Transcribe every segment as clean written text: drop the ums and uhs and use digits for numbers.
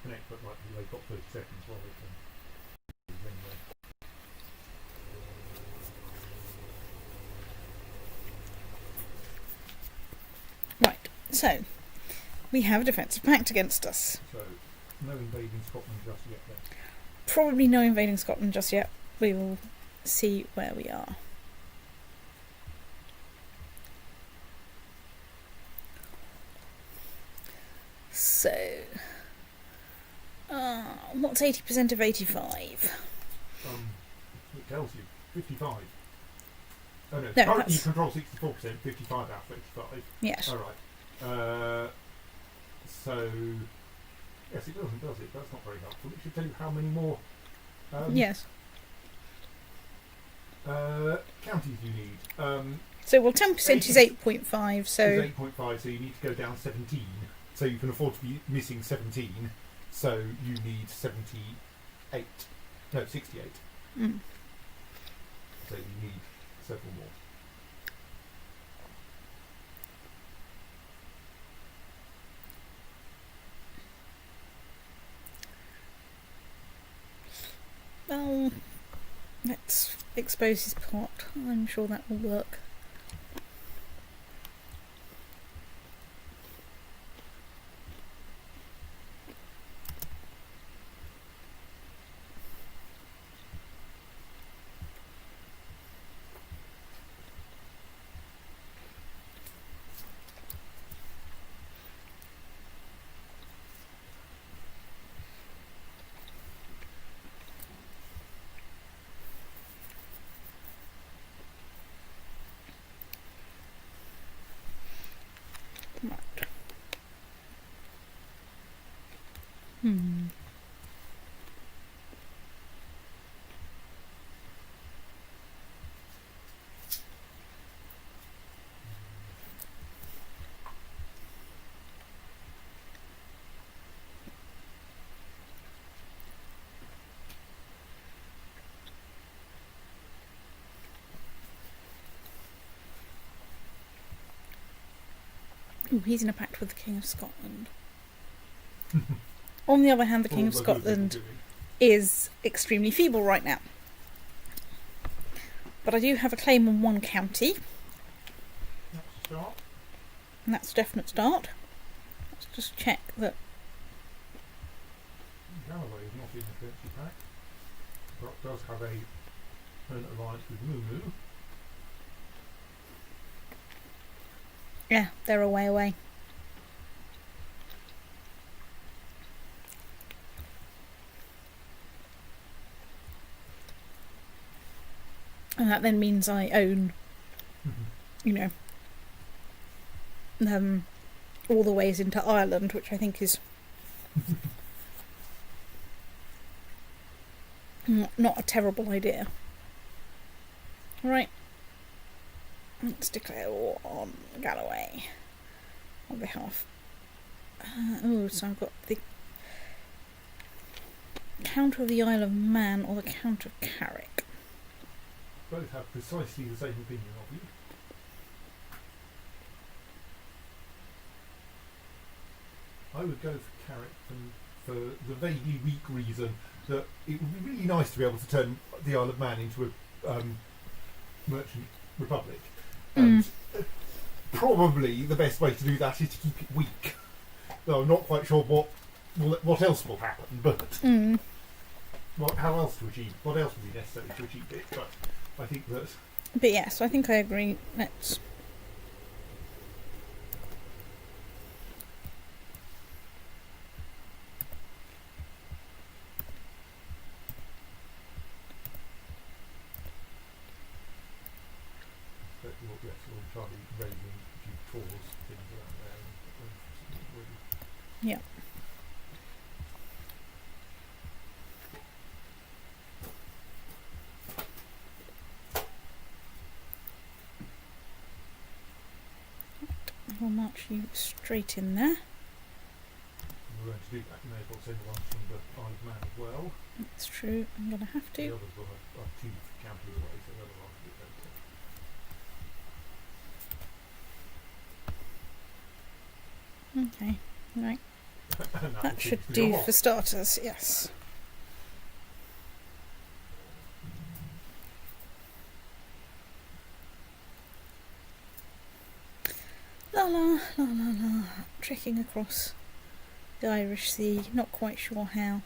connect, but like they've got 30 seconds while they can. Anyway. Right, so we have a defensive pact against us. So, no invading Scotland just yet then. Probably no invading Scotland just yet. We will see where we are. So, what's 80% of 85? It tells you 55. Oh no, No, currently you that's... control 64%, 55 out of 85. Yes. Alright. So, yes, it doesn't, does it? That's not very helpful. It should tell you how many more Yes. counties you need. So, well, 10% is 8.5, so... Is 8.5, so you need to go down 17. So you can afford to be missing 17. So you need 78. No, 68. Mm. So you need several more. Well, let's expose his pot. I'm sure that will work. Right. Ooh, he's in a pact with the King of Scotland. On the other hand, the King of Scotland is extremely feeble right now. But I do have a claim on one county. That's a start. And that's a definite start. Let's just check that. Galloway is not in the Defensive Pact, but does have an alliance with Moo. Yeah, they're a way away. And that then means I own, all the ways into Ireland, which I think is not a terrible idea. Right. Let's declare war on Galloway on behalf. So I've got the Count of the Isle of Man or the Count of Carrick. Both have precisely the same opinion of you. I would go for Carrick for the vaguely weak reason that it would be really nice to be able to turn the Isle of Man into a merchant republic. And probably the best way to do that is to keep it weak. Though I'm not quite sure what else will happen, but how else to achieve? What else would be necessary to achieve it? But I think that. But yes, I think I agree. Let's. Yes, we'll try raising a few tours, things around there. Yeah. I'll march you straight in there. We're going to do that, may as well send one from the Isle of Man as well. That's true, I'm going to have to. The others are two counties away, so the other one's a bit better. Okay, right. And That will should seem to be do a lot. for starters, yes. La la, la la la. Trekking across the Irish Sea, not quite sure how.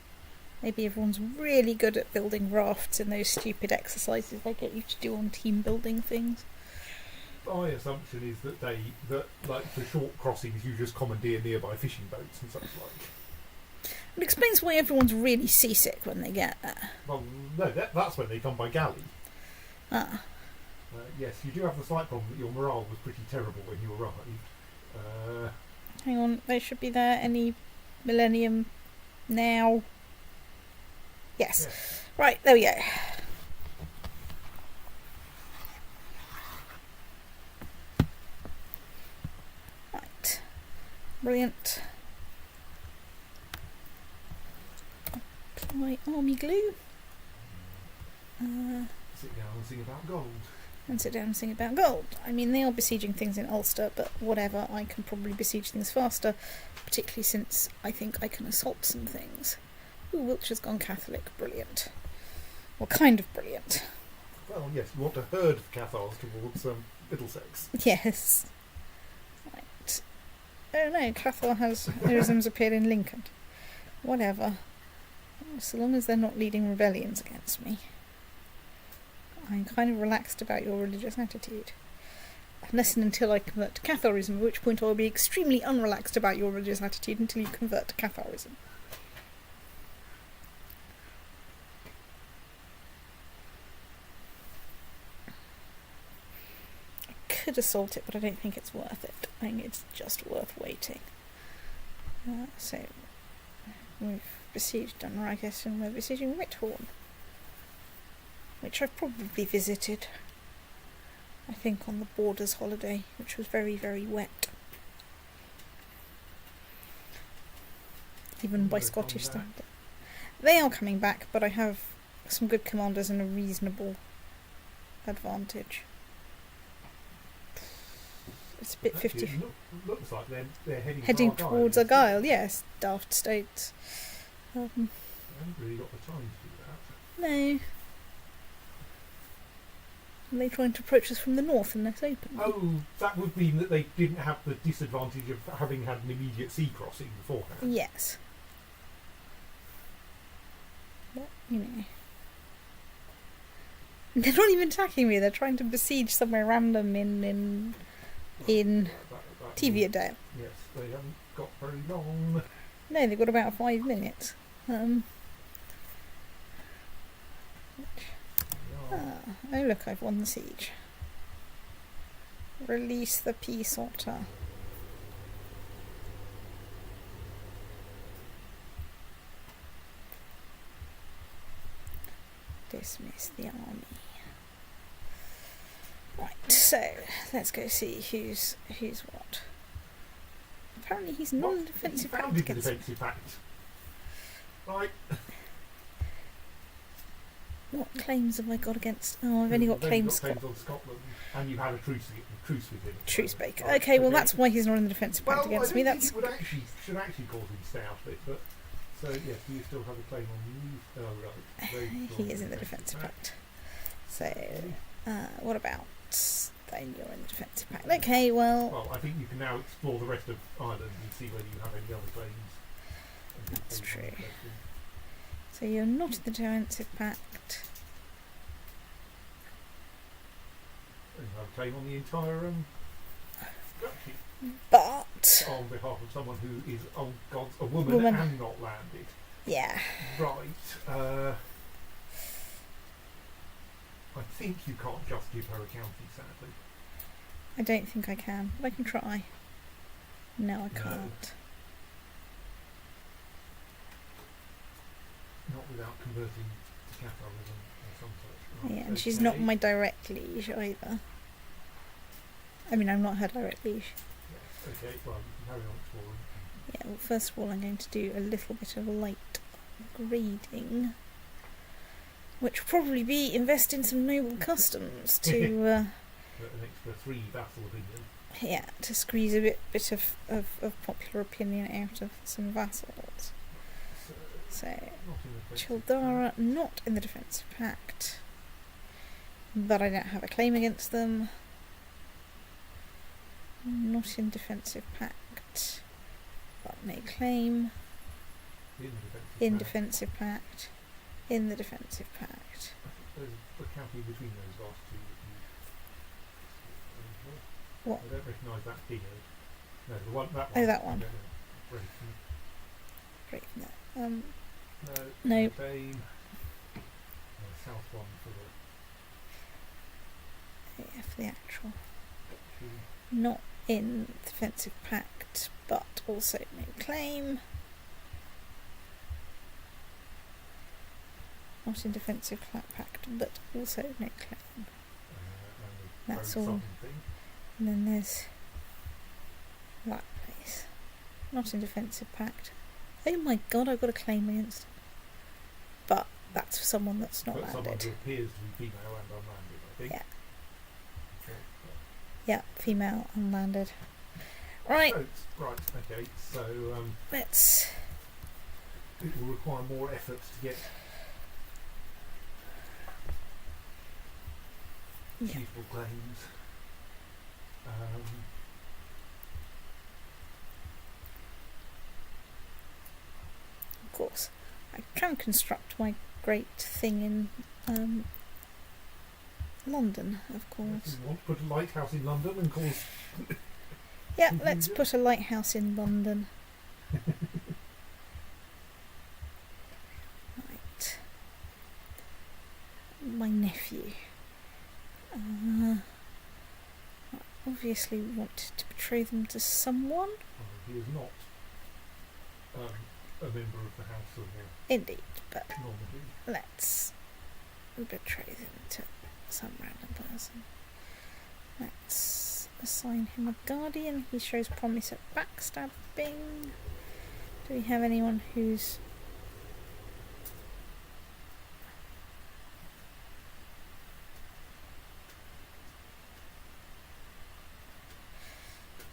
Maybe everyone's really good at building rafts in those stupid exercises they get you to do on team building things. My assumption is that like for short crossings you just commandeer nearby fishing boats and such like. It explains why everyone's really seasick when they get there. Well, no, that's when they come by galley. Ah, Yes, you do have the slight problem that your morale was pretty terrible when you arrived. hang on, they should be there any millennium now. Yes. Yes. Right, there we go. Right. Brilliant. Apply army glue. Sit down and sing about gold. And sit down and sing about gold. I mean, they are besieging things in Ulster, but whatever, I can probably besiege things faster, particularly since I think I can assault some things. Ooh, Wiltshire's gone Catholic. Brilliant. Well, kind of brilliant. Well, yes, you want to herd the Cathars towards Middlesex. Yes. Right. Oh no, Cathar has isms appeared in Lincoln. Whatever. So long as they're not leading rebellions against me. I'm kind of relaxed about your religious attitude. Unless and until I convert to Catharism, at which point I will be extremely unrelaxed about your religious attitude until you convert to Catharism. I could assault it, but I don't think it's worth it. I think it's just worth waiting. So, we've besieged Dunragus and we're besieging Whithorn, which I've probably visited, I think, on the Borders holiday, which was very, very wet. Even by Scottish standards. They are coming back, but I have some good commanders and a reasonable advantage. It's a bit Actually, 50. it looks like they're Heading for Argyle towards instead. Argyle, yes, daft states. They haven't really got the time to do that. No. Are they trying to approach us from the north unless open? Oh, that would mean that they didn't have the disadvantage of having had an immediate sea crossing beforehand. Yes. But, you know. They're not even attacking me, they're trying to besiege somewhere random in That Teviotdale. Yes, they haven't got very long. No, they've got about 5 minutes. Oh look, I've won the siege. Release the peace otter. Dismiss the army. Right, so let's go see who's what. Apparently he's not a defensive He pact founded the against me. defensive pact. Right. What claims have I got against? Oh, I've only got claims. on Scotland, and you had a truce with him. Truce breaker. Right, Okay, well that's why he's not in the defensive pact Well, against I me. don't That's think it should actually cause him to stay out of it, but so yes, you still have a claim on you. Oh right. he is in the defensive pact. So, what about then you're in the defensive pact? Okay, well, Well, I think you can now explore the rest of Ireland and see whether you have any other claims. That's true. So you're not in the defensive pact. And you have a claim on the entire country But on behalf of someone who is, oh God, a woman and not landed. yeah, Right. I think you can't just give her a county, sadly. I don't think I can, but I can try. No, I No. can't. Not without converting to Catharism or some such. Right, Yeah, and she's not okay. my direct liege either. I mean, I'm not her direct liege. Yes, okay, well, you can carry on exploring. Yeah, well, first of all, I'm going to do a little bit of light grading, which will probably be invest in some noble customs to An extra 3 vassal opinion. yeah, to squeeze a bit of popular opinion out of some vassals. So, Not in the defensive Childara pact. not in the defensive pact, but I don't have a claim against them. Not in defensive pact, but no claim. In the defensive In pact. defensive pact. In the defensive pact. There's a county between those last two. What? I don't recognise that field. No, the one, that one. Oh, that one. I don't know. Great. No. No. No. Bane. South one for the. Yeah, for the actual. Two. Not in defensive pact, but also no claim. Not in defensive pact, but also no claim. And the That's very all. southern thing. And then there's that place. Not in defensive pact. Oh my god, I've got a claim against it. But that's for someone that's not But someone landed. who appears to be female and unlanded, I think. Yeah. Okay. Yeah, female, unlanded. Right, Right, okay, so let's... it will require more effort to get Yeah. suitable claims. Of course. I can construct my great thing in London, of If course. you want to put a lighthouse in London and cause Yeah, confusion. let's put a lighthouse in London. Right. My nephew. Obviously wanted to betray them to someone. he is not a member of the House of Indeed, but Normandy. let's betray them to some random person. Let's assign him a guardian. He shows promise of backstabbing. Do we have anyone who's...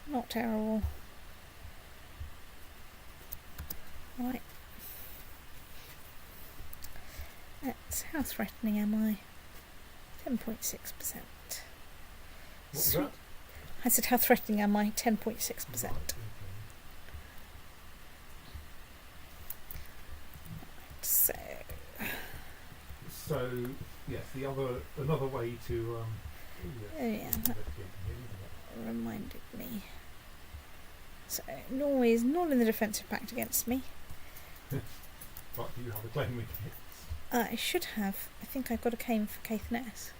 not terrible. Right. How threatening am I? 10.6%. What was Sweet. that? I said, how threatening am I? 10.6%. Right, okay. So, So yes, another way to oh yeah, that investigate him, reminded me. So, Norway's not in the defensive pact against me. but do you have a claim against? I should have. I think I got a claim for Caithness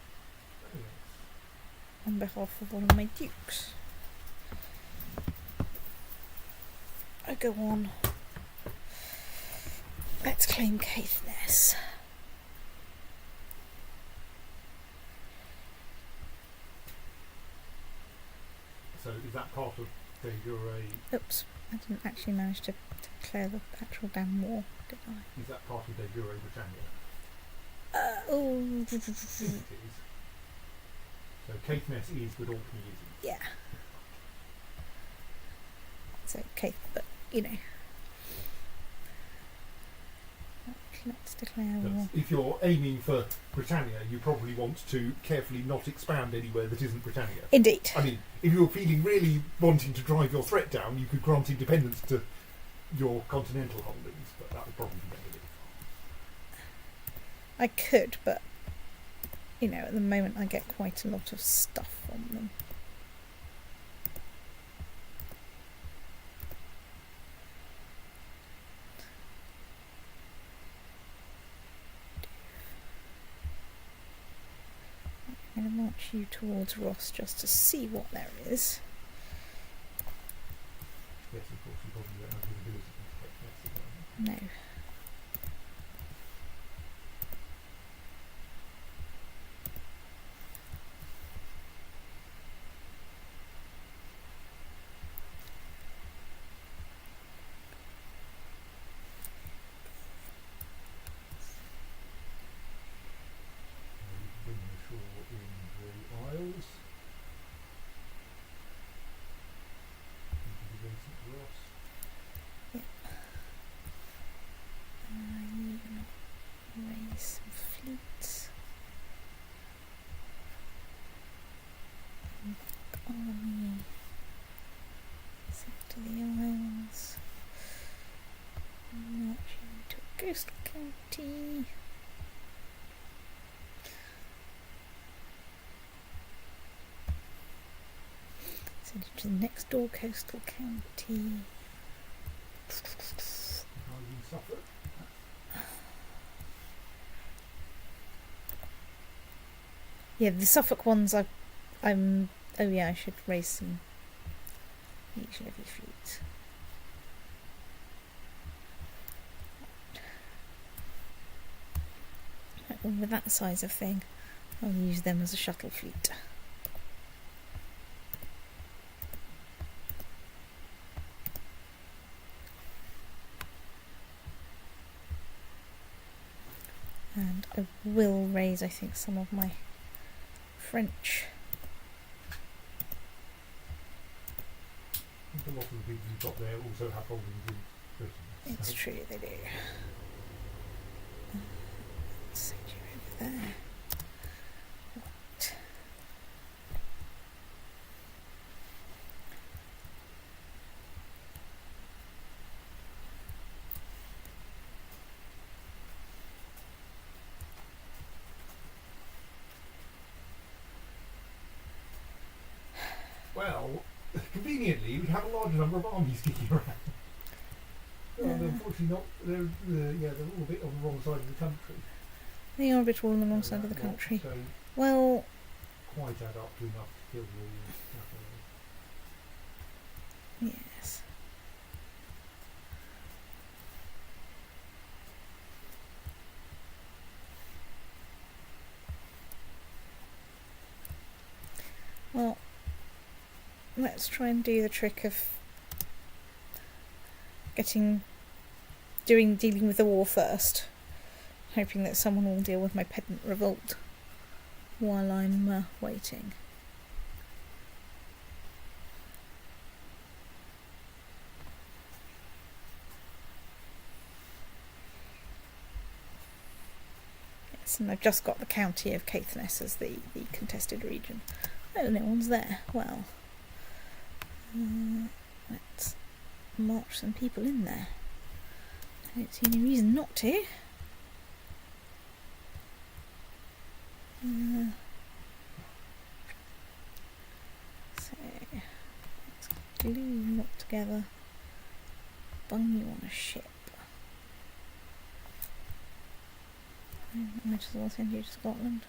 on behalf of one of my dukes. I go on. Let's claim Caithness. So is that part of the your Oops, I didn't actually manage to declare the actual damn war, did I? is that part of the Euro Britannia? Oh, It is. So Caithness is, but Orkney isn't. yeah. So, okay, but, you know. Let's declare war. If you're aiming for Britannia, you probably want to carefully not expand anywhere that isn't Britannia. Indeed. I mean, if you're feeling really wanting to drive your threat down, you could grant independence to your continental holdings, but that would probably be a bit far. I could, but, you know, at the moment I get quite a lot of stuff from them. I'm going to march you towards Ross just to see what there is. Yes, of course, you probably don't have the ability to protect Caithness at the moment. No. Bring the shore in the Isles. Coastal County. Send it to the next door coastal county. Suffolk. Yeah, the Suffolk ones I'm oh yeah, I should raise some each and every fleet. With that size of thing, I'll use them as a shuttle fleet. And I will raise, I think, some of my French. I think a lot of the people you've got there also have holdings in Britain. It's true, they do. Let's send you over there. Right. Well, conveniently, we have a large number of armies kicking around. Unfortunately, not. They're all a bit on the wrong side of the country. They are a bit all on the wrong side of the country. So Well, quite add up to enough to kill the yes. Well, let's try and do the trick of dealing with the war first, hoping that someone will deal with my pedant revolt while I'm waiting. Yes, and I've just got the county of Caithness as the contested region. Oh, no one's there. Well, let's march some people in there. I don't see any reason not to. So, let's glue you up together. Bung you on a ship. I might as well send you to Scotland.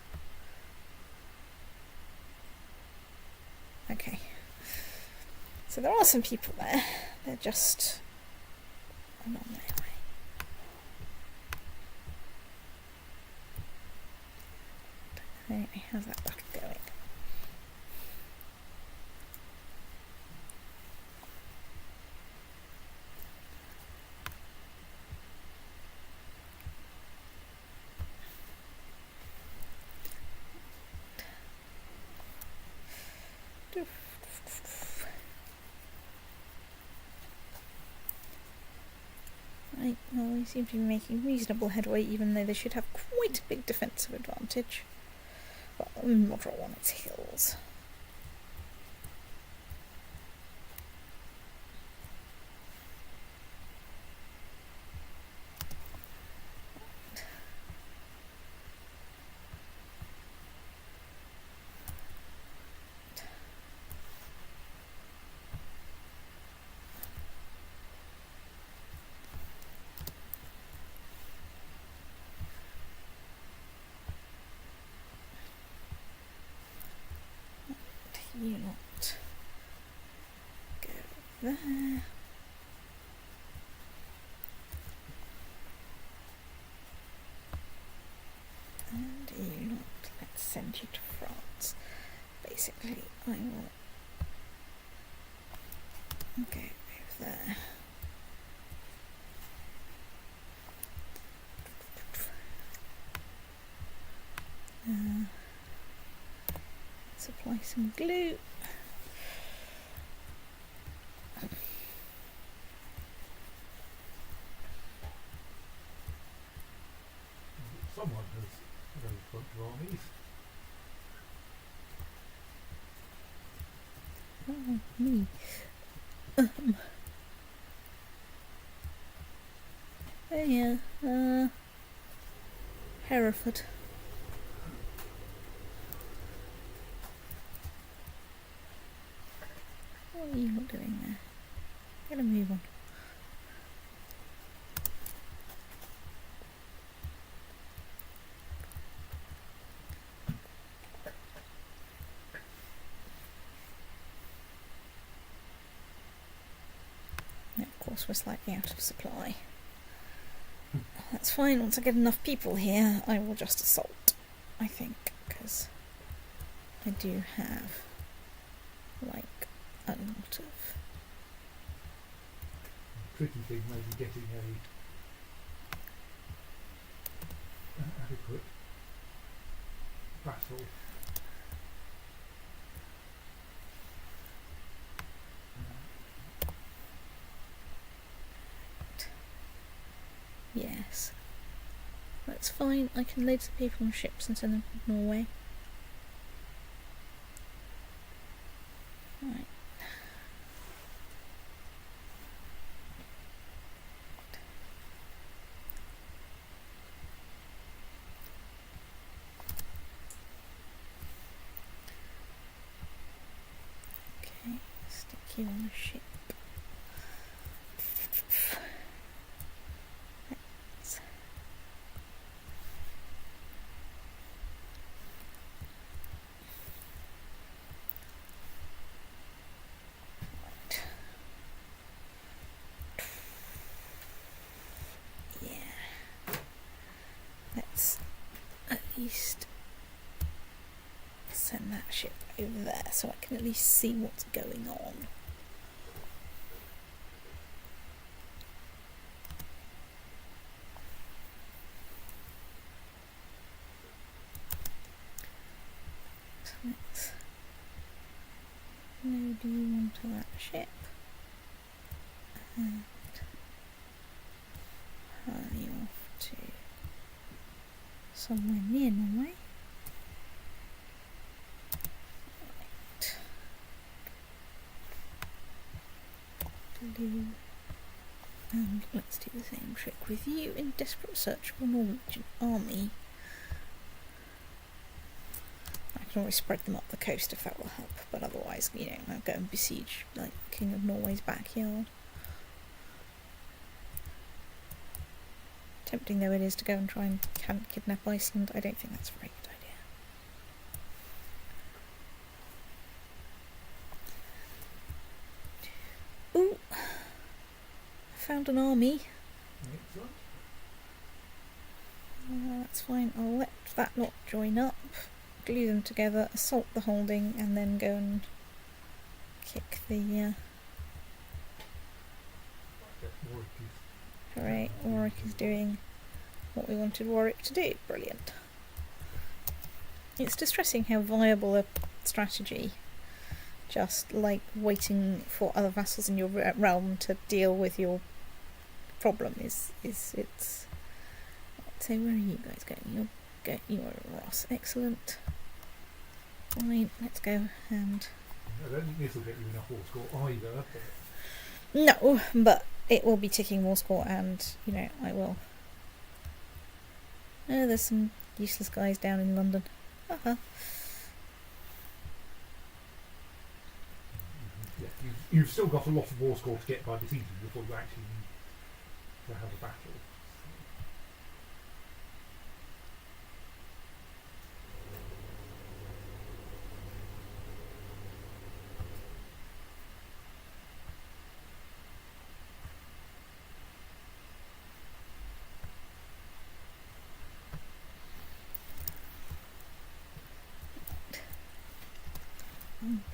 Okay. So there are some people there. They're just on their way. Anyway, how's that battle going? Right, well, they seem to be making reasonable headway, even though they should have quite a big defensive advantage. Well, moderate on its heels. You not go there. And you not, let's send you to France. Basically, I will go over there. Apply some glue. Someone has those bunch of armies. Oh, me. Oh yeah, Hereford. What are you not doing there? Get a move on. Yeah, of course we're slightly out of supply. That's fine, once I get enough people here, I will just assault, I think, because I do have, like, a lot of... Tricky thing maybe getting an adequate battle. Yes. That's fine, I can load some people on ships and send them to Norway. Right. Okay, stick you on a ship. Let's at least send that ship over there so I can at least see what's going on. So let's load you onto that ship and hurry you off to somewhere near Norway. Right. Blue. And let's do the same trick with you in desperate search for a Norwegian army. I can always spread them up the coast if that will help, but otherwise, you know, I'll go and besiege, like, King of Norway's backyard. Tempting though it is to go and try and kidnap Iceland, I don't think that's a very good idea. Ooh! I found an army. Excellent. That's fine, I'll let that lot join up, glue them together, assault the holding, and then go and kick the... Hooray, Warwick is doing what we wanted Warwick to do. Brilliant. It's distressing how viable a strategy, just like waiting for other vassals in your realm to deal with your problem is it's... So where are you guys going? You're Ross. Excellent. Fine, let's go and... I don't think this will get you enough war score either. But... No, but it will be ticking war score, and, you know, I will... Oh, there's some useless guys down in London. Uh-huh. Yeah, you've still got a lot of war score to get by besieging before you actually need to have a battle.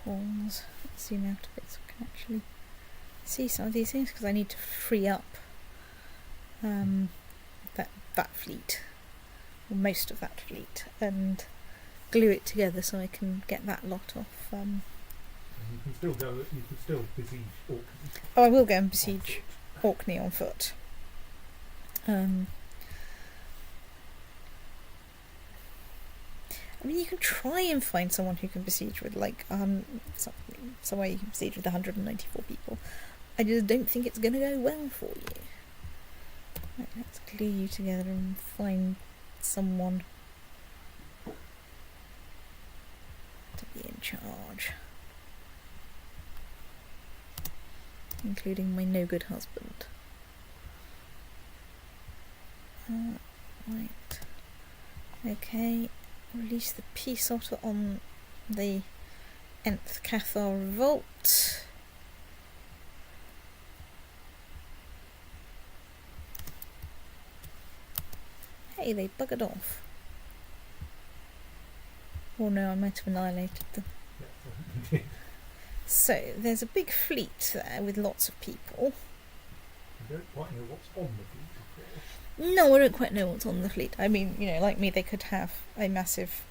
Pause. Let's zoom out a bit so I can actually see some of these things, because I need to free up that fleet, or most of that fleet, and glue it together so I can get that lot off. And you can still go. You can still besiege Orkney. Oh, I will go and besiege Orkney on foot. I mean, you can try and find someone who can besiege with, like, somewhere you can besiege with 194 people. I just don't think it's going to go well for you. Right, let's glue you together and find someone to be in charge, including my no good husband. Right. Okay. Release the peace otter on the nth Cathar revolt. Hey, they buggered off. Oh no, I might have annihilated them. Yeah. So, there's a big fleet there with lots of people. I don't quite know what's on the fleet, of course. No, I don't quite know what's on the fleet. I mean, you know, like me, they could have a massive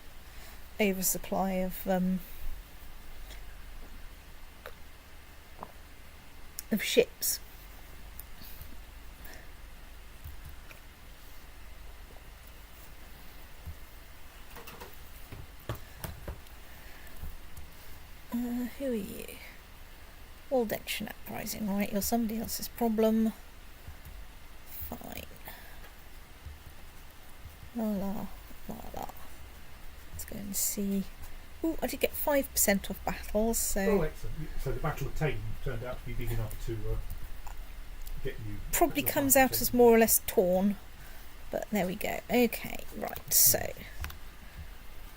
oversupply of ships. Who are you? Waldensian uprising, right? You're somebody else's problem. Fine. La la la la. Let's go and see. Ooh, I did get 5% off battles, so Oh, excellent. So the Battle of Tame turned out to be big enough to get you... probably comes out as more or less torn. But there we go. Okay, right, so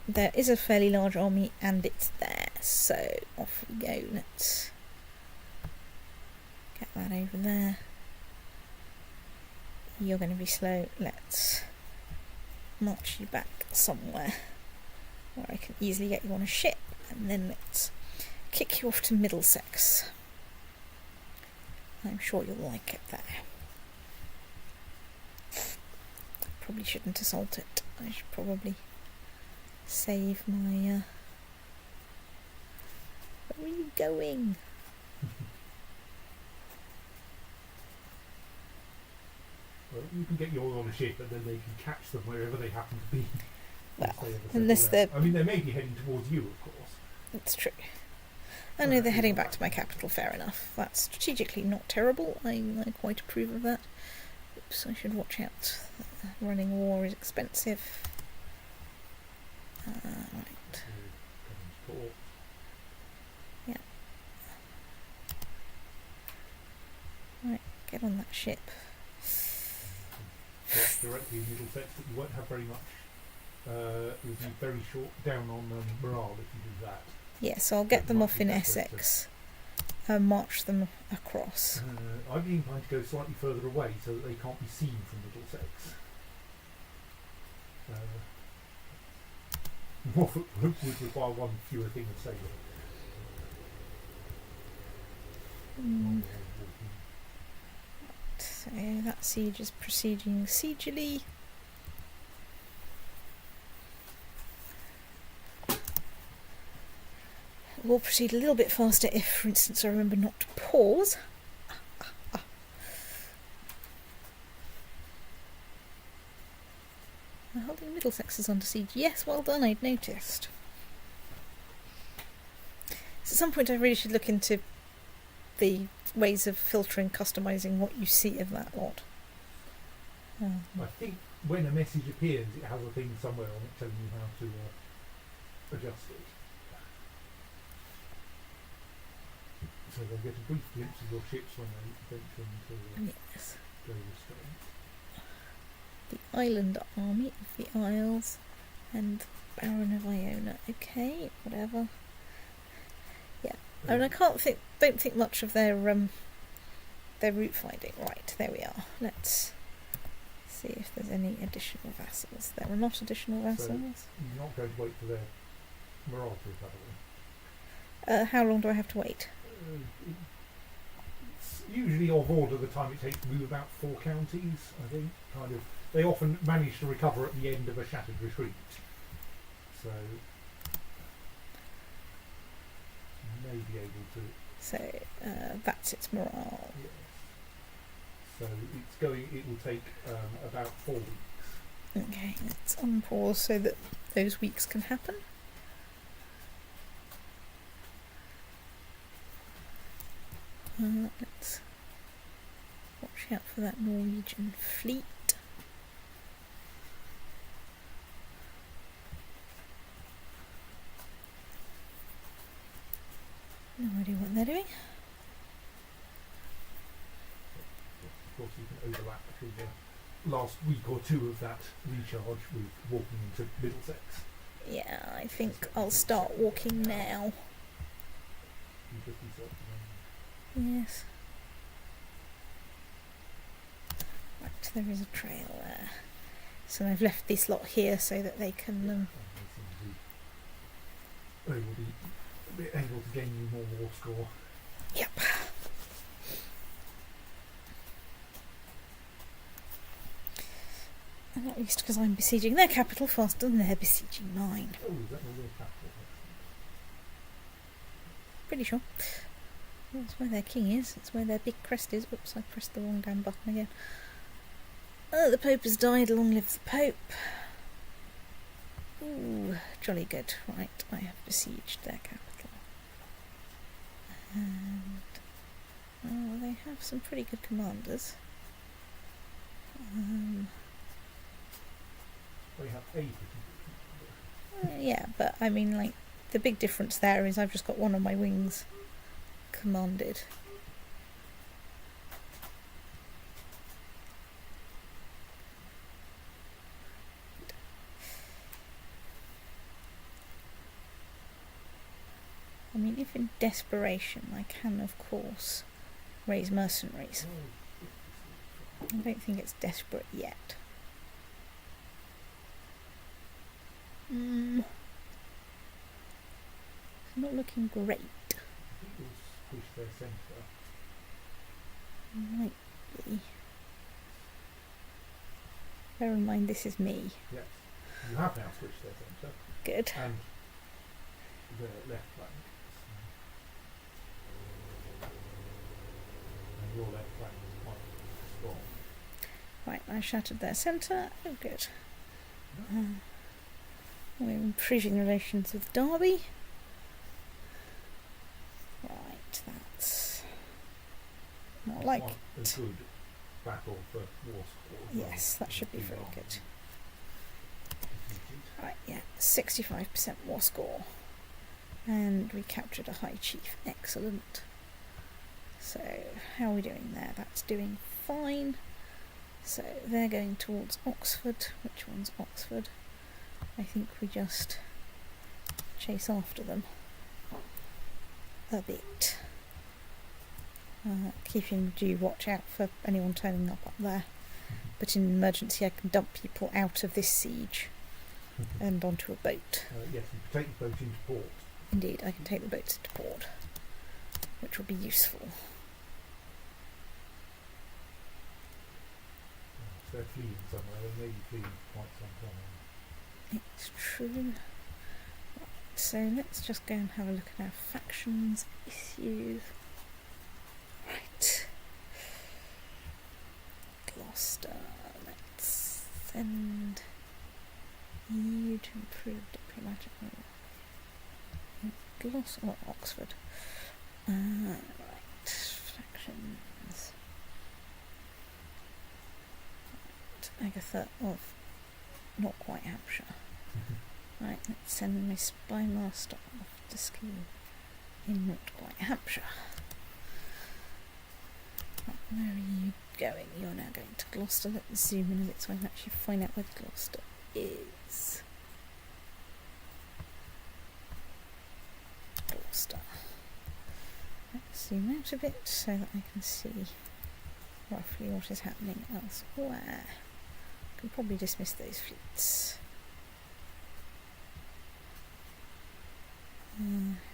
there is a fairly large army and it's there, so off we go. Let's get that over there. You're going to be slow. Let's march you back somewhere where I can easily get you on a ship, and then let's kick you off to Middlesex. I'm sure you'll like it there. Probably shouldn't assault it. I should probably save my... Where are you going? Well, you can get yours on a ship and then they can catch them wherever they happen to be. Well, unless they're... I mean, they may be heading towards you, of course. It's true. I know they're heading back to my capital, fair enough. That's strategically not terrible. I quite approve of that. Oops, I should watch out. Running war is expensive. Right. Yeah. Right, get on that ship. Directly in Middlesex, but you won't have very much. It'll be very short down on morale if you do that. Yes, I'll get them off in Essex and march them across. I'd be inclined to go slightly further away so that they can't be seen from Middlesex. Norfolk would require one fewer thing of sailor. So that siege is proceeding siegily. We'll proceed a little bit faster if, for instance, I remember not to pause. Holding Middlesex is under siege. Yes, well done, I'd noticed. So at some point I really should look into the ways of filtering, customising what you see of that lot. I think when a message appears, it has a thing somewhere on it telling you how to adjust it. So they'll get a brief glimpse of your ships when they venture into Yes. various straits. The Island Army of the Isles and Baron of Iona. Okay, whatever. Yeah, and I don't think much of their route finding. Right, there we are. Let's see if there's any additional vassals. There are not additional vassals. So you're not going to wait for their morale to recover. How long do I have to wait? It's usually of order the time it takes to move about 4 counties, I think. They often manage to recover at the end of a shattered retreat. So you may be able to. So that's its morale. Yes. So it will take about 4 weeks. Okay, let's unpause so that those weeks can happen. Let's Watch out for that Norwegian fleet. No idea what they're doing. Of course, you can overlap between the last week or two of that recharge with walking into Middlesex. Yeah, I think I'll start walking now. Yes. Right, there is a trail there. So I've left this lot here so that they can... They will be able to gain you more war score. Yep. And not least because I'm besieging their capital faster than they're besieging mine. Oh, is that the real capital? Pretty sure. That's where their king is. That's where their big crest is. Oops, I pressed the wrong damn button again. Oh, the Pope has died. Long live the Pope. Ooh, jolly good. Right, I have besieged their capital. And... oh, they have some pretty good commanders. They have a pretty good commander. Yeah, but I mean, like, the big difference there is I've just got one of my wings commanded. I mean, if in desperation, I can, of course, raise mercenaries. I don't think it's desperate yet. It's not looking great. I think we'll squish their centre. Might be. Bear in mind, this is me. Yes. You have now switched their centre. Good. And their left flank. And your left flank is quite strong. Right, I shattered their centre. Oh, good. We're improving relations with Derby. Right, that's not like Quite a good battle for war score. yes, that should be very good. Right, yeah, 65% war score. And we captured a high chief. Excellent. So, how are we doing there? That's doing fine. So, they're going towards Oxford. Which one's Oxford? I think we just chase after them a bit. Keeping due watch out for anyone turning up there. But in emergency I can dump people out of this siege and onto a boat. Yes, you can take the boat into port. Indeed, I can take the boats into port, which will be useful. If they're fleeing somewhere, they may be fleeing quite some time. It's true. Right, so let's just go and have a look at our factions issues. Right. Gloucester. Let's send you to improve diplomatic. Gloucester or Oxford. Right. Factions. Right. Agatha of not quite Hampshire. Right, let's send my spy master off to ski in not quite Hampshire. Right, where are you going? You're now going to Gloucester. Let's zoom in a bit so I can actually find out where Gloucester is. Gloucester. Let's zoom out a bit so that I can see roughly what is happening elsewhere. I can probably dismiss those fleets.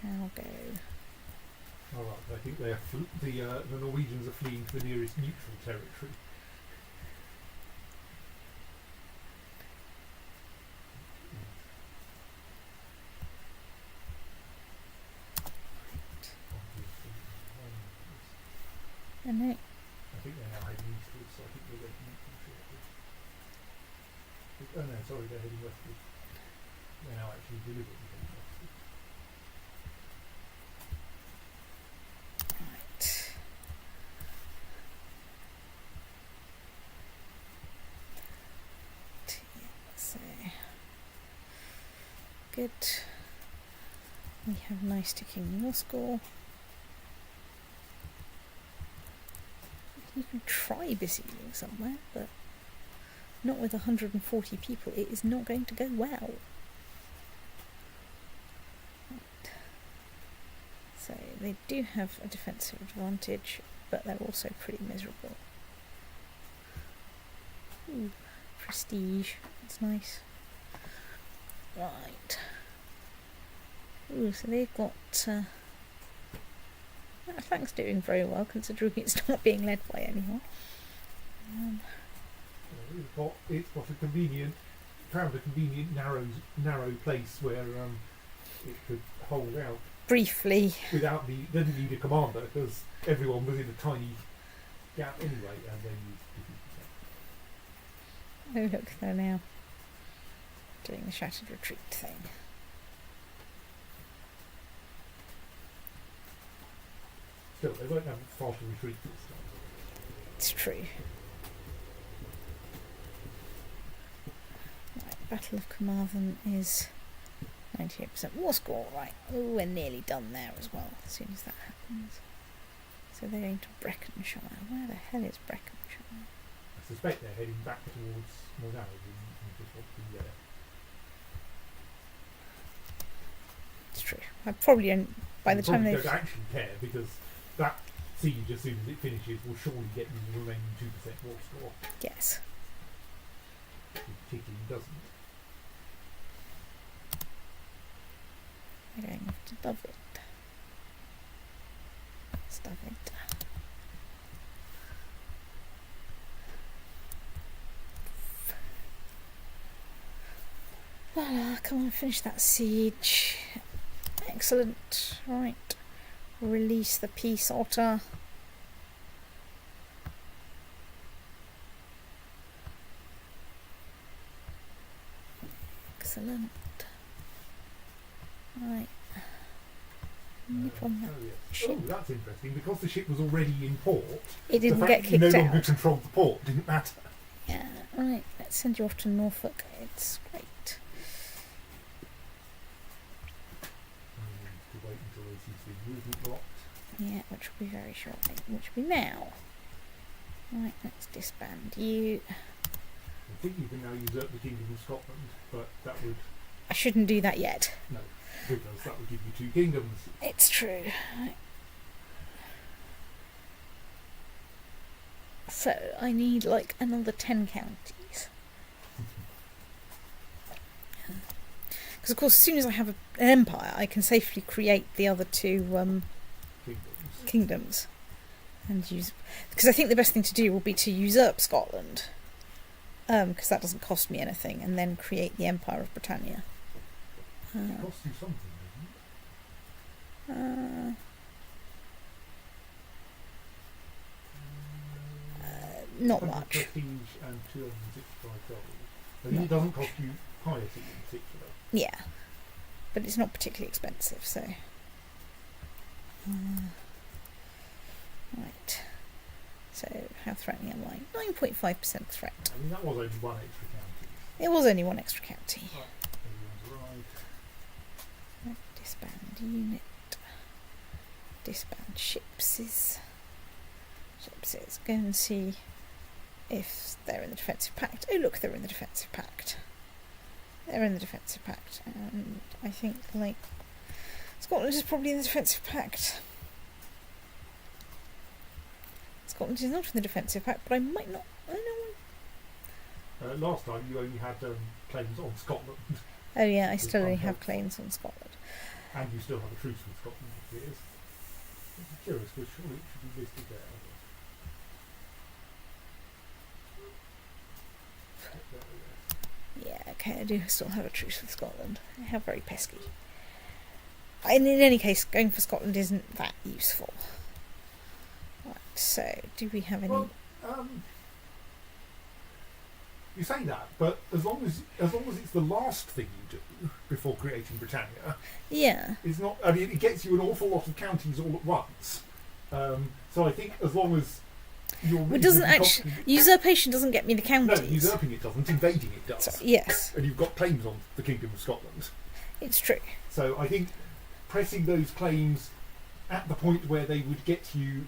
How go? All right, I think they are the Norwegians are fleeing to the nearest neutral territory. And no, I think they're now heading eastwards, so I think they're going neutral shortly. Oh no, sorry, they're heading westwards. They're now actually deliberately heading westwards. right. good. We have nice ticking war score. You can try besieging somewhere, but not with 140 people. It is not going to go well. Right. So they do have a defensive advantage, but they're also pretty miserable. Ooh, prestige. That's nice. Right. Ooh, so they've got... that flank's doing very well, considering it's not being led by anyone. It's got a convenient, narrow place where it could hold out Briefly. without doesn't need a commander, because everyone was in a tiny gap anyway, and then you defeat them. Oh look, they're now doing the shattered retreat thing. Still, they won't have far to retreat this time. It's true. Right, Battle of Carmarthen is 98% war score. Right, oh, we're nearly done there as well, as soon as that happens. So they're going to Breckenshire. Where the hell is Breckenshire? I suspect they're heading back towards Normandy and just want to be there. It's true. I probably don't, by the time they they've... don't actually care, because that siege, as soon as it finishes, will surely get you the remaining 2% war score. Yes. It particularly doesn't. They're going off to David. It's David. Voila, come on, finish that siege. Excellent. Right. Release the peace otter. Excellent. Right. Nip on that ship. Oh, that's interesting. Because the ship was already in port, It didn't the get fact that you kicked no longer out. controlled the port didn't matter. Yeah, right. Let's send you off to Norfolk. It's great. To wait until they see the movement blocked. Yeah, which will be very shortly. Which will be now. Right, let's disband you. I think you can now usurp the Kingdom of Scotland, but that would... I shouldn't do that yet. No, because that would give you 2 kingdoms. It's true. Right. So, I need like another 10 counties. Because of course, as soon as I have an empire, I can safely create the other 2 kingdoms. And use... Because I think the best thing to do will be to usurp Scotland. Because that doesn't cost me anything. And then create the Empire of Britannia. It costs you something, doesn't it? Not 100 much. prestige and 265 gold. I think it doesn't cost you piety in particular. Yeah. But it's not particularly expensive, so... right. So, how threatening am I? 9.5% threat. I mean, that was only 1 extra county. It was only 1 extra county. Right, everyone's arrived. Right, disband unit. Disband shipses. Shipses. Go and see if they're in the defensive pact. Oh look, they're in the defensive pact. They're in the defensive pact. And I think, like, Scotland is probably in the defensive pact. Scotland is not in the defensive pact, but I might not... I don't know. Last time you only had claims on Scotland. Oh yeah, I still only have claims on Scotland. And you still have a truce with Scotland, it appears. It's curious, but surely it should be listed there. Yeah, okay, I do still have a truce with Scotland. How very pesky. And in any case, going for Scotland isn't that useful. Right, so, do we have any... Well, you say that, but as long as it's the last thing you do before creating Britannia, yeah. it's not. I mean, it gets you an awful lot of counties all at once. So I think as long as you're... Well, it doesn't actually... Usurpation doesn't get me the counties. No, usurping it doesn't. Invading it does. Sorry, yes. And you've got claims on the Kingdom of Scotland. It's true. So I think pressing those claims at the point where they would get you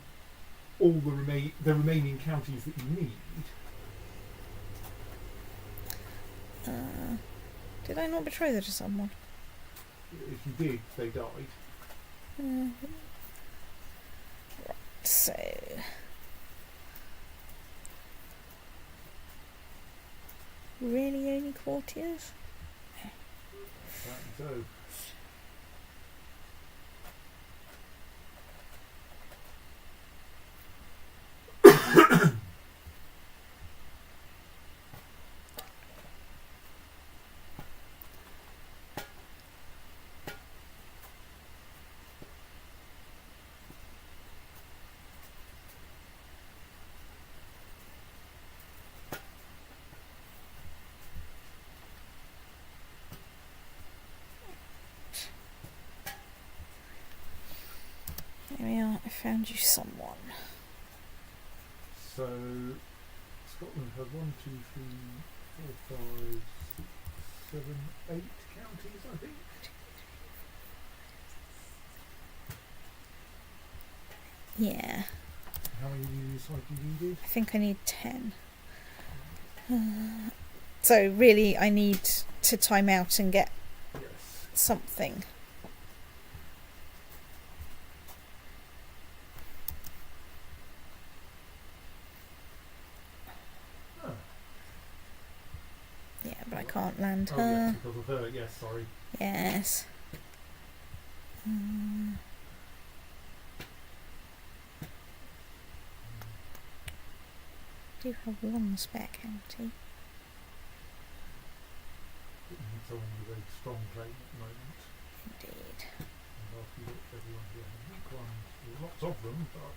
all the remaining counties that you need. Did I not betroth her to someone? If you did, they died. Right, so... Really only courtiers? So There we are, I found you someone. So Scotland had 1, 2, 3, 4, 5, 6, 7, 8 counties, I think. Yeah. How many do you decide you needed? I think I need 10. So really I need to time out and get Yes. something. Oh. Yeah, but I can't land Oh, her. yes, because of her. Yes, sorry. Yes. Do have one spare county. It's only a very strong claim at the moment. Indeed. And after you look at everyone here, weak ones, there's lots of them, but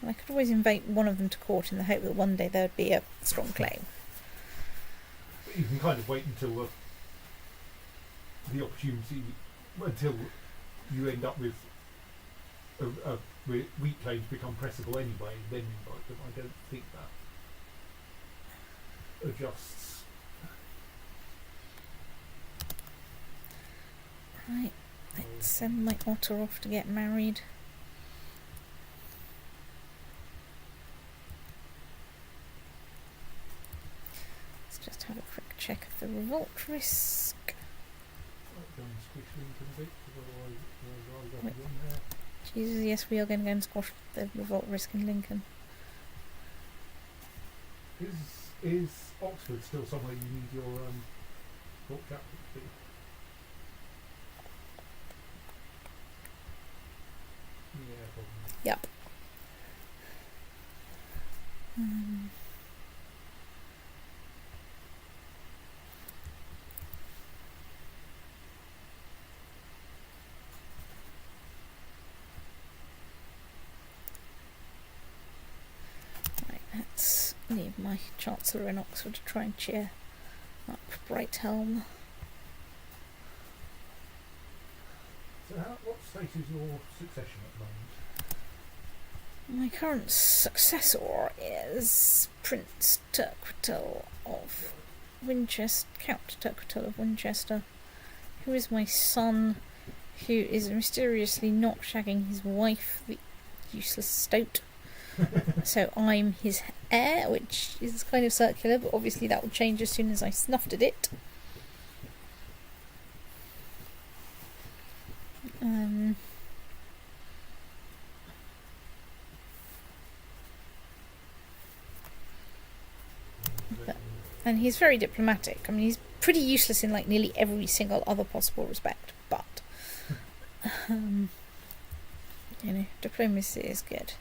And I could always invite one of them to court in the hope that one day there would be a strong claim. you can kind of wait until the opportunity, until you end up with weak claims become pressable anyway, then invite them. I don't think that adjusts. Right, let's send my otter off to get married. Let's just have a quick check of the revolt risk. Might go and squish Lincoln a bit, because otherwise I'll go Wait. in there. Jesus, yes, we are going to go and squash the revolt risk in Lincoln. Is Oxford still somewhere you need your court chaplain to be? Yeah, probably. Yep. Right, let's leave my Chancellor in Oxford to try and cheer up Brighthelm. So what state is your succession at the moment? My current successor is Prince Turquetel of Winchester, Count Turquetel of Winchester, who is my son, who is mysteriously not shagging his wife, the useless stoat. So I'm his heir, which is kind of circular, but obviously that will change as soon as I snuffed at it. And he's very diplomatic. I mean, he's pretty useless in like nearly every single other possible respect, but you know, diplomacy is good.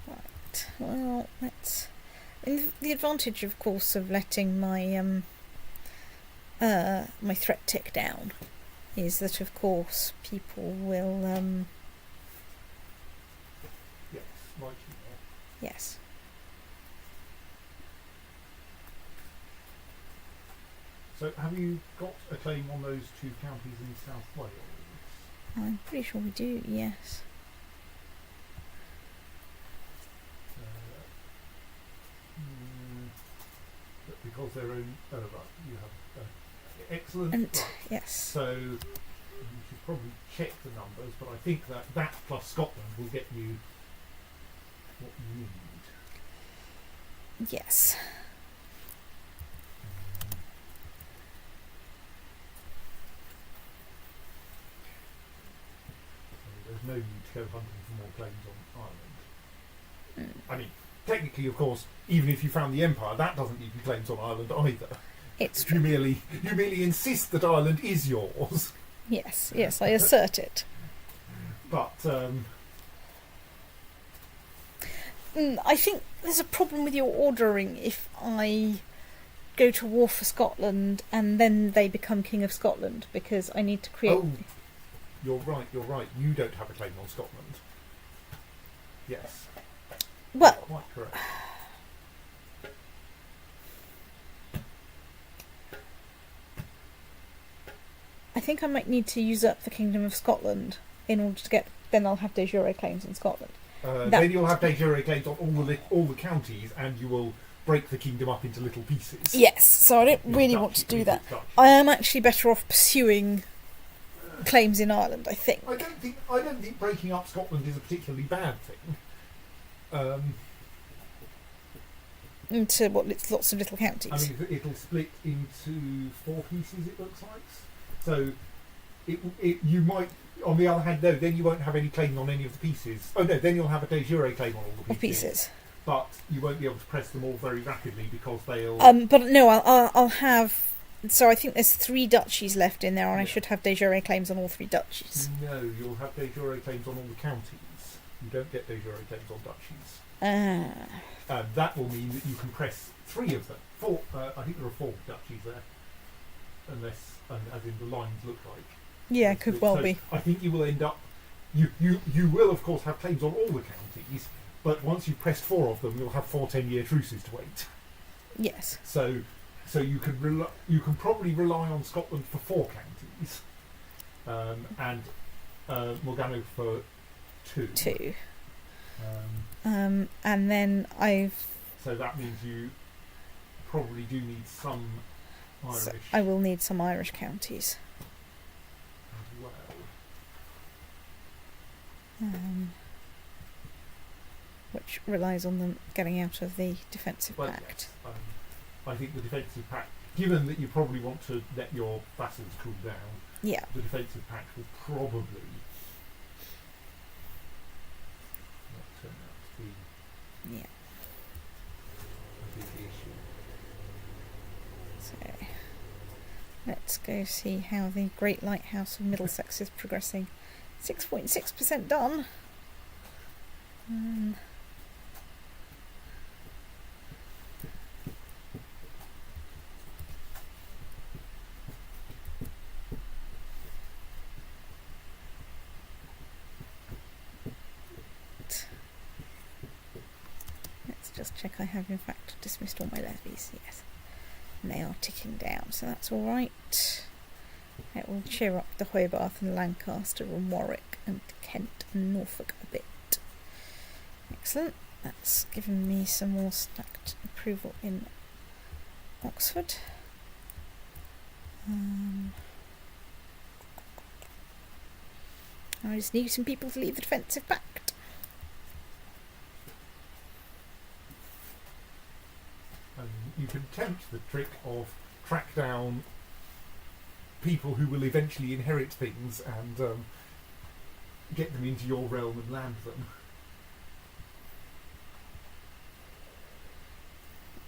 Right. Well, let's. And the advantage, of course, of letting my my threat tick down is that, of course, people will Yes, like you know. yes. So have you got a claim on those 2 counties in South Wales? I'm pretty sure we do, yes. But because they're own... Oh, right, you have... excellent. And, right. yes. So you should probably check the numbers, but I think that plus Scotland will get you what you need. Yes. So there's no need to go hunting for more claims on Ireland. Mm. I mean, technically, of course, even if you found the Empire, that doesn't give you claims on Ireland either. It's true. You merely insist that Ireland is yours. Yes, I assert it. But I think there's a problem with your ordering if I go to war for Scotland and then they become King of Scotland, because I need to create... Oh, you're right. You don't have a claim on Scotland. Yes. Well, Quite correct. I think I might need to usurp the Kingdom of Scotland in order to get... Then I'll have de jure claims on Scotland. Then you'll have de jure claims on all the counties, and you will break the kingdom up into little pieces. Yes, so I don't really want to do that. I am actually better off pursuing claims in Ireland, I think. I don't think breaking up Scotland is a particularly bad thing. Into lots of little counties. I mean, it'll split into 4 pieces, it looks like. So you might, on the other hand, no, then you won't have any claim on any of the pieces. Oh no, then you'll have a de jure claim on all the pieces. But you won't be able to press them all very rapidly because they'll... But no, I'll have... So I think there's 3 duchies left in there, and I should have de jure claims on all 3 duchies. No, you'll have de jure claims on all the counties. You don't get de jure claims on duchies. That will mean that you can press 3 of them. 4. I think there are 4 duchies there, unless, as in the lines look like. Yeah, could well be. I think you will end up. You will of course have claims on all the counties, but once you've pressed 4 of them, you'll have 4 10-year truces to wait. Yes. So you can probably rely on Scotland for 4 counties, and Morgana for 2. 2. And then So that means you probably do need some Irish. So I will need some Irish counties. As well. Which relies on them getting out of the defensive pact. Yes. I think the defensive pact, given that you probably want to let your vassals cool down, yeah, the defensive pact will probably not turn out to be yeah. a big issue. So let's go see how the Great Lighthouse of Middlesex is progressing. 6.6% done. Let's just check I have in fact dismissed all my levies. Yes. And they are ticking down, so that's all right. It will cheer up the Hobarth and Lancaster and Warwick and Kent and Norfolk a bit. Excellent. That's given me some more stacked approval in Oxford. I just need some people to leave the defensive pact. You can tempt the trick of track down people who will eventually inherit things and get them into your realm and land them.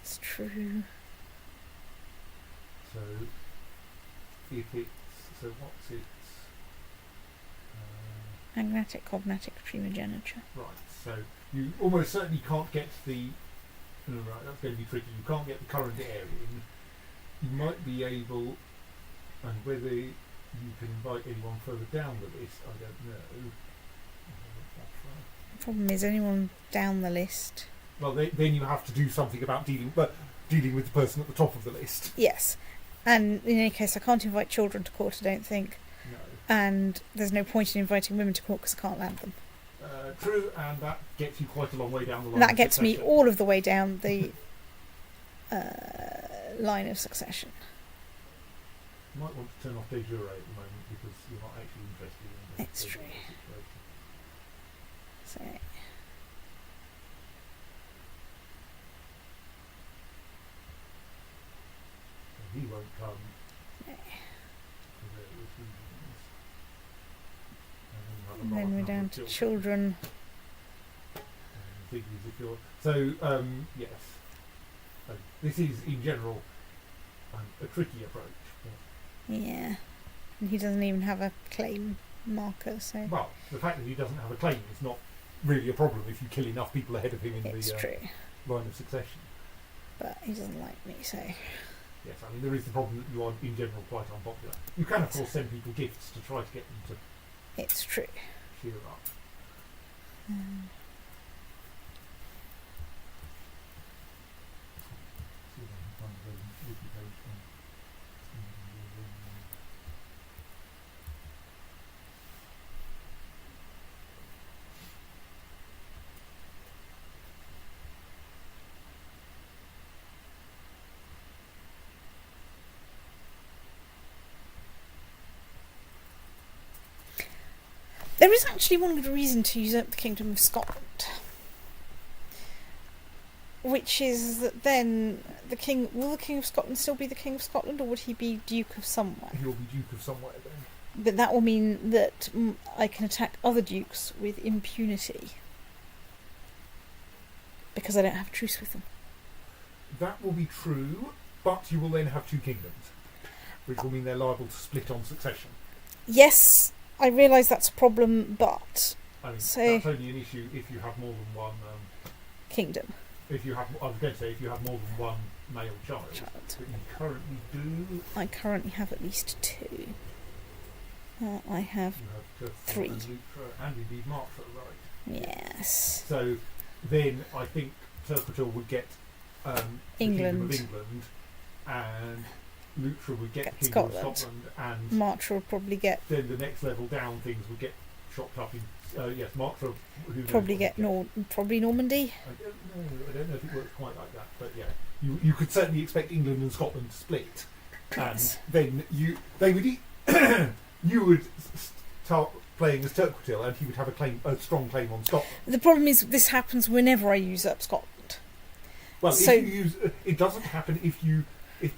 It's true. So if it's what's it? Agnatic, cognatic, primogeniture. Right. So you almost certainly can't get the. Right, that's going to be tricky. You can't get the current heir in. You might be able, and whether you can invite anyone further down the list, I don't know. The problem is anyone down the list. Well, then you have to do something about dealing with the person at the top of the list. Yes, And in any case, I can't invite children to court, I don't think. No. And there's no point in inviting women to court because I can't land them. True, and that gets you quite a long way down the line. That gets me all of the way down the line of succession. You might want to turn off de jure at the moment because you're not actually interested in the It's true. situation. So, So he won't come no. for various reasons. And then we're down to children. So, yes. This is, in general, a tricky approach. Yeah. And he doesn't even have a claim marker, so... Well, the fact that he doesn't have a claim is not really a problem if you kill enough people ahead of him in it's the true. line of succession. But he doesn't like me, so... Yes, I mean, there is the problem that you are, in general, quite unpopular. You can, of course, send people gifts to try to get them to It's true. cheer up. See if I can find the wiki page from There is actually one good reason to usurp the Kingdom of Scotland, which is that then the King... Will the King of Scotland still be the King of Scotland, or would he be Duke of somewhere? He'll be Duke of somewhere then. But that will mean that I can attack other dukes with impunity. Because I don't have a truce with them. That will be true, but you will then have two kingdoms, which will mean they're liable to split on succession. Yes, I realise that's a problem, but... I mean, So- that's only an issue if you have more than one... Kingdom. if you have, I was going to say, if you have more than one male child. But you currently do. I currently have at least two. I have... You have Three. and Lutra, and indeed Martra, right? Yes. So then I think Turquetil would get the Kingdom England. of England, and Lutra would get Get the Kingdom Scotland. of Scotland, and Martra will probably get... then the next level down things would get chopped up in. Yes, Martra. Who knows Probably what get would probably Normandy. I don't know if it works quite like that, but yeah, you could certainly expect England and Scotland to split, Yes. and then they would you would start playing as Turquetil, and he would have a strong claim on Scotland. The problem is this happens whenever I usurp Scotland. Well, So- if you use, it doesn't happen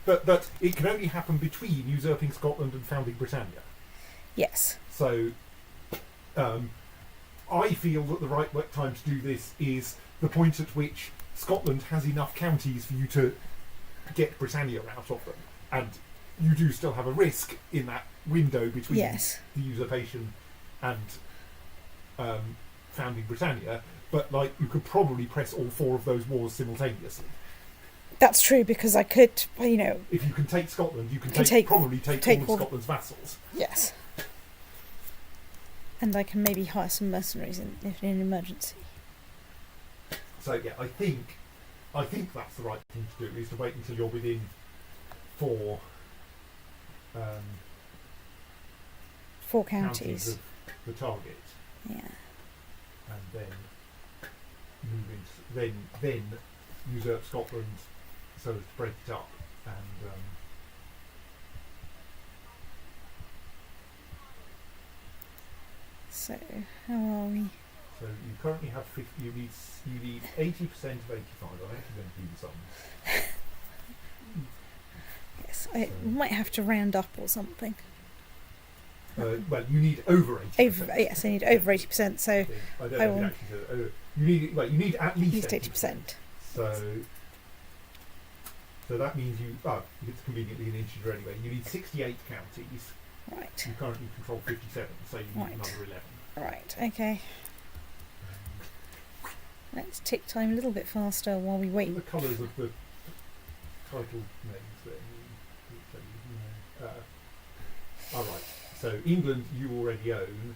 but it can only happen between usurping Scotland and founding Britannia. Yes. So, I feel that the right time to do this is the point at which Scotland has enough counties for you to get Britannia out of them, and you do still have a risk in that window between Yes. the usurpation and founding Britannia. But you could probably press all four of those wars simultaneously. That's true, because I could, If you can take Scotland, you can probably take all of Scotland's vassals. Yes. And I can maybe hire some mercenaries in an emergency. So yeah, I think that's the right thing to do, is to wait until you're within four Four counties. of the target, Yeah. and then move into then usurp Scotland so as to break it up, and So, how are we? so you currently have 50, you need 80% of 85. I'm actually going to do the sums. Yes, I might have to round up or something. Well, you need over 80%. Yes, I need over 80%, so I don't know I if will- it actually says, you need at at least least 80%. 80%. So that means it's conveniently an integer anyway. You need 68 counties. Right, You currently control 57, so you need Right. another 11. right, okay. Let's tick time a little bit faster while we wait. The colours of the title names then. Alright, so England you already own.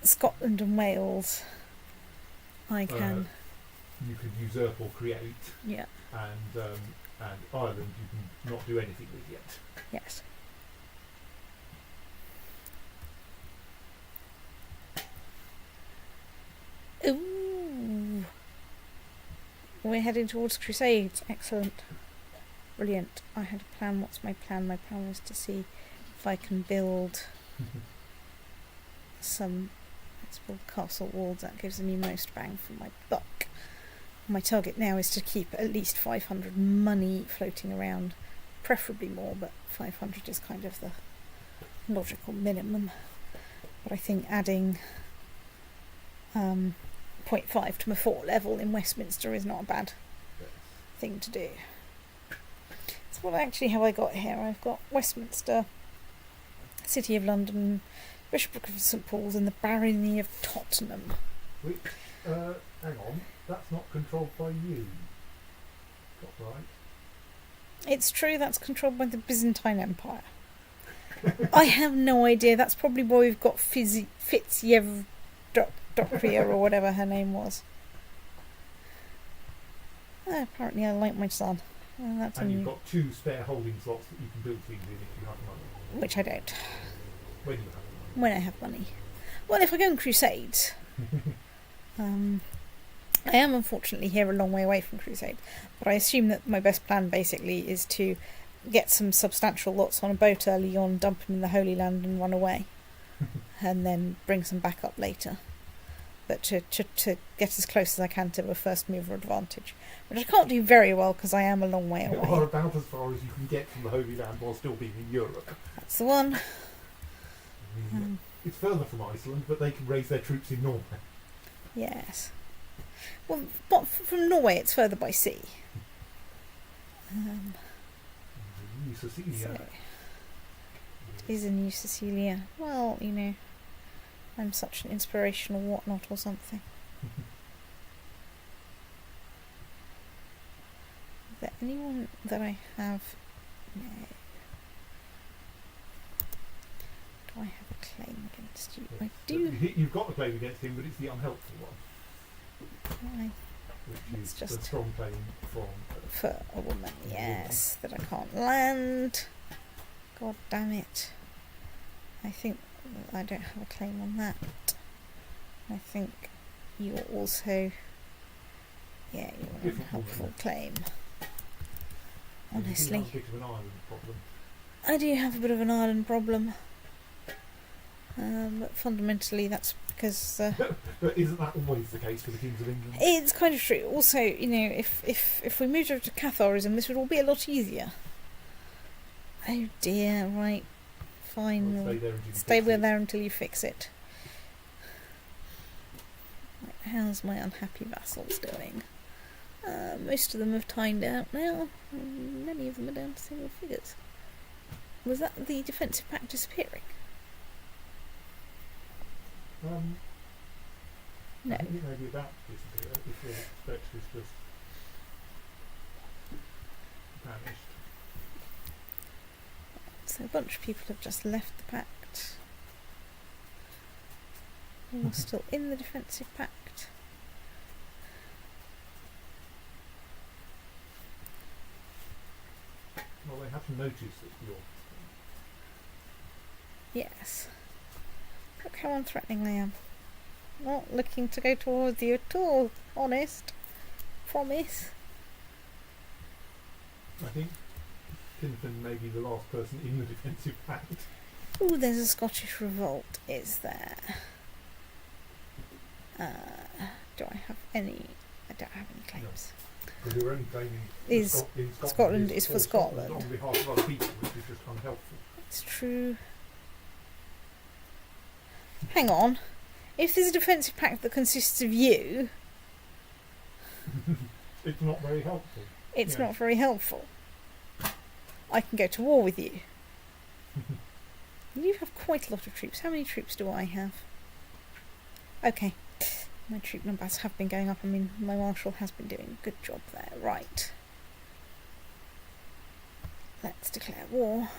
Scotland and Wales, I can. You could usurp or create, Yeah. and And Ireland you can not do anything with yet. Yes. Ooh. We're heading towards Crusades. Excellent. Brilliant. I had a plan. What's my plan? My plan was to see if I can build some. Let's build castle walls. That gives me most bang for my buck. My target now is to keep at least 500 money floating around. Preferably more, but 500 is kind of the logical minimum. But I think adding 0.5 to my fort level in Westminster is not a bad thing to do. So what actually have I got here? I've got Westminster, City of London, Bishopric of St Paul's and the Barony of Tottenham. Which, hang on, that's not controlled by you. Got right. It's true, that's controlled by the Byzantine Empire. I have no idea. That's probably why we've got Fitzyev Docria or whatever her name was. Apparently I like my son. That's and you've got 2 spare holding slots that you can build things in if you have money. Which I don't. When you have money. When I have money. Well, if I go on Crusades... I am unfortunately here a long way away from Crusade, but I assume that my best plan basically is to get some substantial lots on a boat early on, dump them in the Holy Land and run away, and then bring some back up later. But to get as close as I can to a first mover advantage, which I can't do very well because I am a long way away. Or about as far as you can get from the Holy Land while still being in Europe. That's the one. I mean, it's further from Iceland, but they can raise their troops in Norway. Yes. Well, but from Norway it's further by sea. New Cecilia. So, it is a New Cecilia. Well, you know, I'm such an inspirational whatnot or something. Is there anyone that I have? No. Do I have a claim against you? I do. You've got a claim against him, but it's the unhelpful one. Why? Which It's is just the strong claim from... For a woman, yes, that I can't land. God damn it. I think I don't have a claim on that. I think you're also... Yeah, you're an unhelpful claim. Honestly. You have a bit of an Ireland problem. I do have a bit of an Ireland problem. But fundamentally that's because... But isn't that always the case for the Kings of England? It's kind of true. Also, you know, if we moved over to Catharism, this would all be a lot easier. Oh dear, right. Fine. Well, stay there until you fix it. Right, how's my unhappy vassals doing? Most of them have timed out now. Many of them are down to single figures. Was that the defensive pact disappearing? No. I think it may be about to disappear if the threat is just vanished. So a bunch of people have just left the pact. All still in the defensive pact. Well, they have to notice that you're... Yes. Look how unthreatening I am. Not looking to go towards you at all, honest. Promise. I think Kinfin may be the last person in the defensive pact. Ooh, there's a Scottish revolt, is there? Do I have any? I don't have any claims. Because we're only claiming in Scotland is for Scotland. On behalf of other people, which is just unhelpful. It's true. Hang on. If there's a defensive pact that consists of you... It's not very helpful. It's not very helpful. I can go to war with you. You have quite a lot of troops. How many troops do I have? Okay. My troop numbers have been going up. I mean, my marshal has been doing a good job there. Right. Let's declare war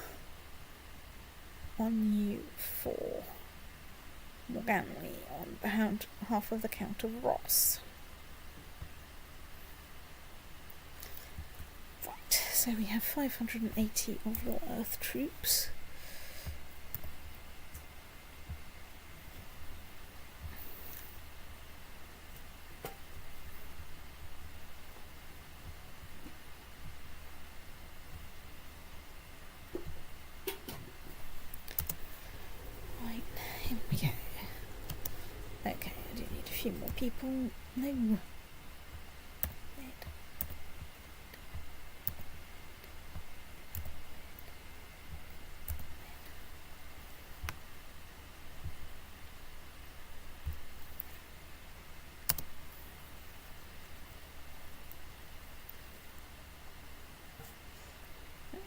on you for Morganwy on behalf of the Count of Ross. Right, So we have 580 of your Earth troops. Right, here we go. Okay, I do need a few more people. No.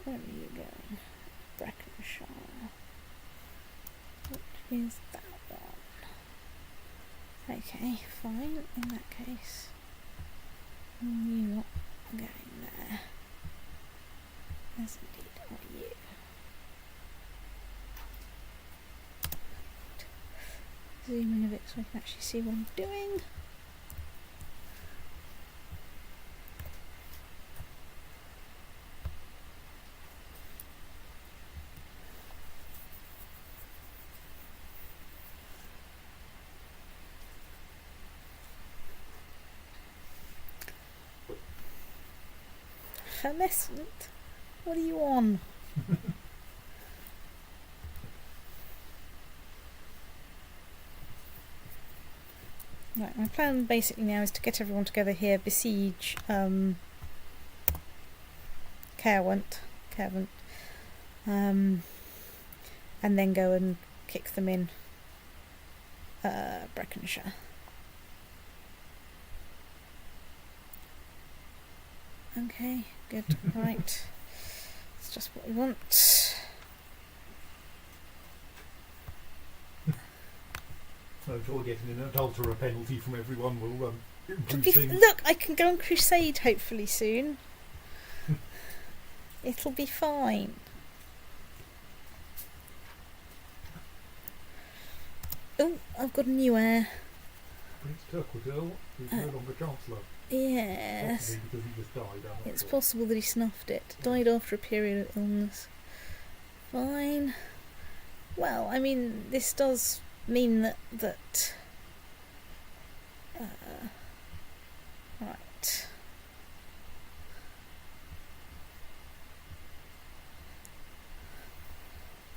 Where are you going? Breckenshire. What is that one? Okay, fine. In that case, you are going there. As indeed are you. Zoom in a bit so I can actually see what I'm doing. Hermescent, what are you on? Right, my plan basically now is to get everyone together here, besiege Caerwent, and then go and kick them in Breckenshire. Okay, good, right. It's just what we want. I'm sure getting an adulterer penalty from everyone will improve things. Look, I can go on crusade hopefully soon. It'll be fine. Oh, I've got a new heir. Prince Turquadil is no longer Chancellor. Yes. Possibly because he just died. It's possible that he snuffed it. Died after a period of illness. Fine. Well, I mean, this does mean that right.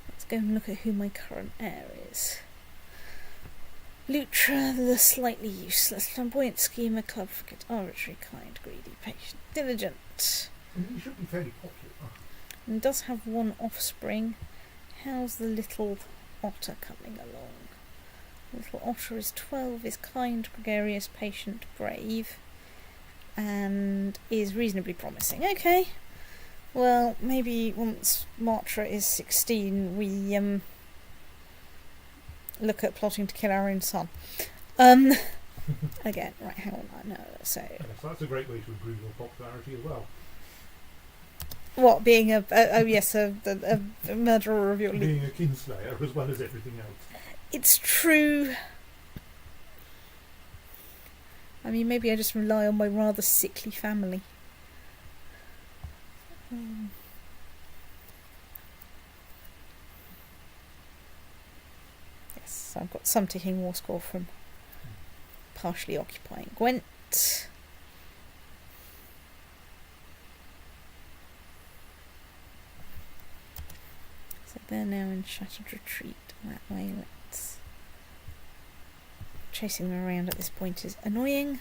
Let's go and look at who my current heir is. Lutra, the slightly useless, flamboyant schemer, club frigate, arbitrary, kind, greedy, patient, diligent. I mean, he should be fairly popular. And does have one offspring. How's the little otter coming along? Little otter is 12, is kind, gregarious, patient, brave, and is reasonably promising. Okay. Well, maybe once Martra is 16, we look at plotting to kill our own son. Again, right, hang on, I know. So Yes, that's a great way to improve your popularity as well. what, being a murderer of your Being a kinslayer as well as everything else. It's true. I mean, maybe I just rely on my rather sickly family. Yes, I've got some ticking war score from partially occupying Gwent. So they're now in shattered retreat that way. Let's... Chasing them around at this point is annoying.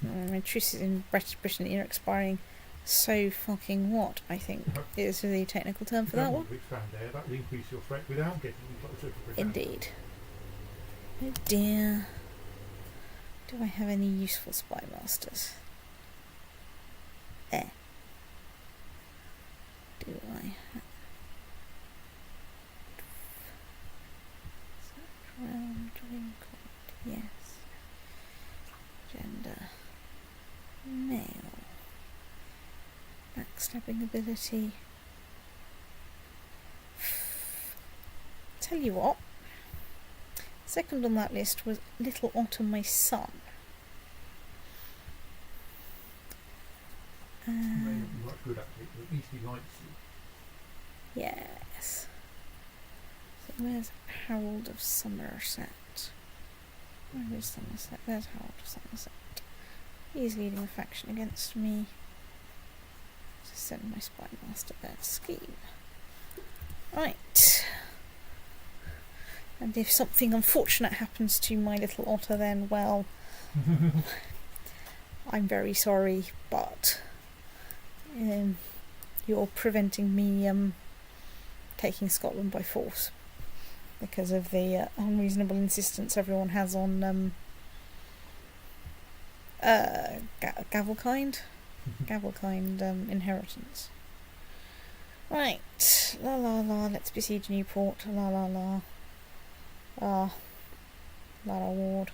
My truces in Britain are expiring. So fucking what, I think, is the technical term for that one. That will increase your threat without getting closer to Britain. Indeed. Oh dear. Do I have any useful spy masters? Do I? Realm, dream, yes. Gender. Male. Backstabbing ability. Tell you what. Second on that list was Little Otter, my son. He may not be much good at it, but at least he likes you. Yes. So where's Harold of Somerset? Where is Somerset? There's Harold of Somerset. He's leading a faction against me. To send my spy master their scheme. Right. And if something unfortunate happens to my little otter, then, well, I'm very sorry, but you're preventing me taking Scotland by force because of the unreasonable insistence everyone has on Gavelkind inheritance. Right, la la la, let's besiege Newport, la la la. Lara Ward.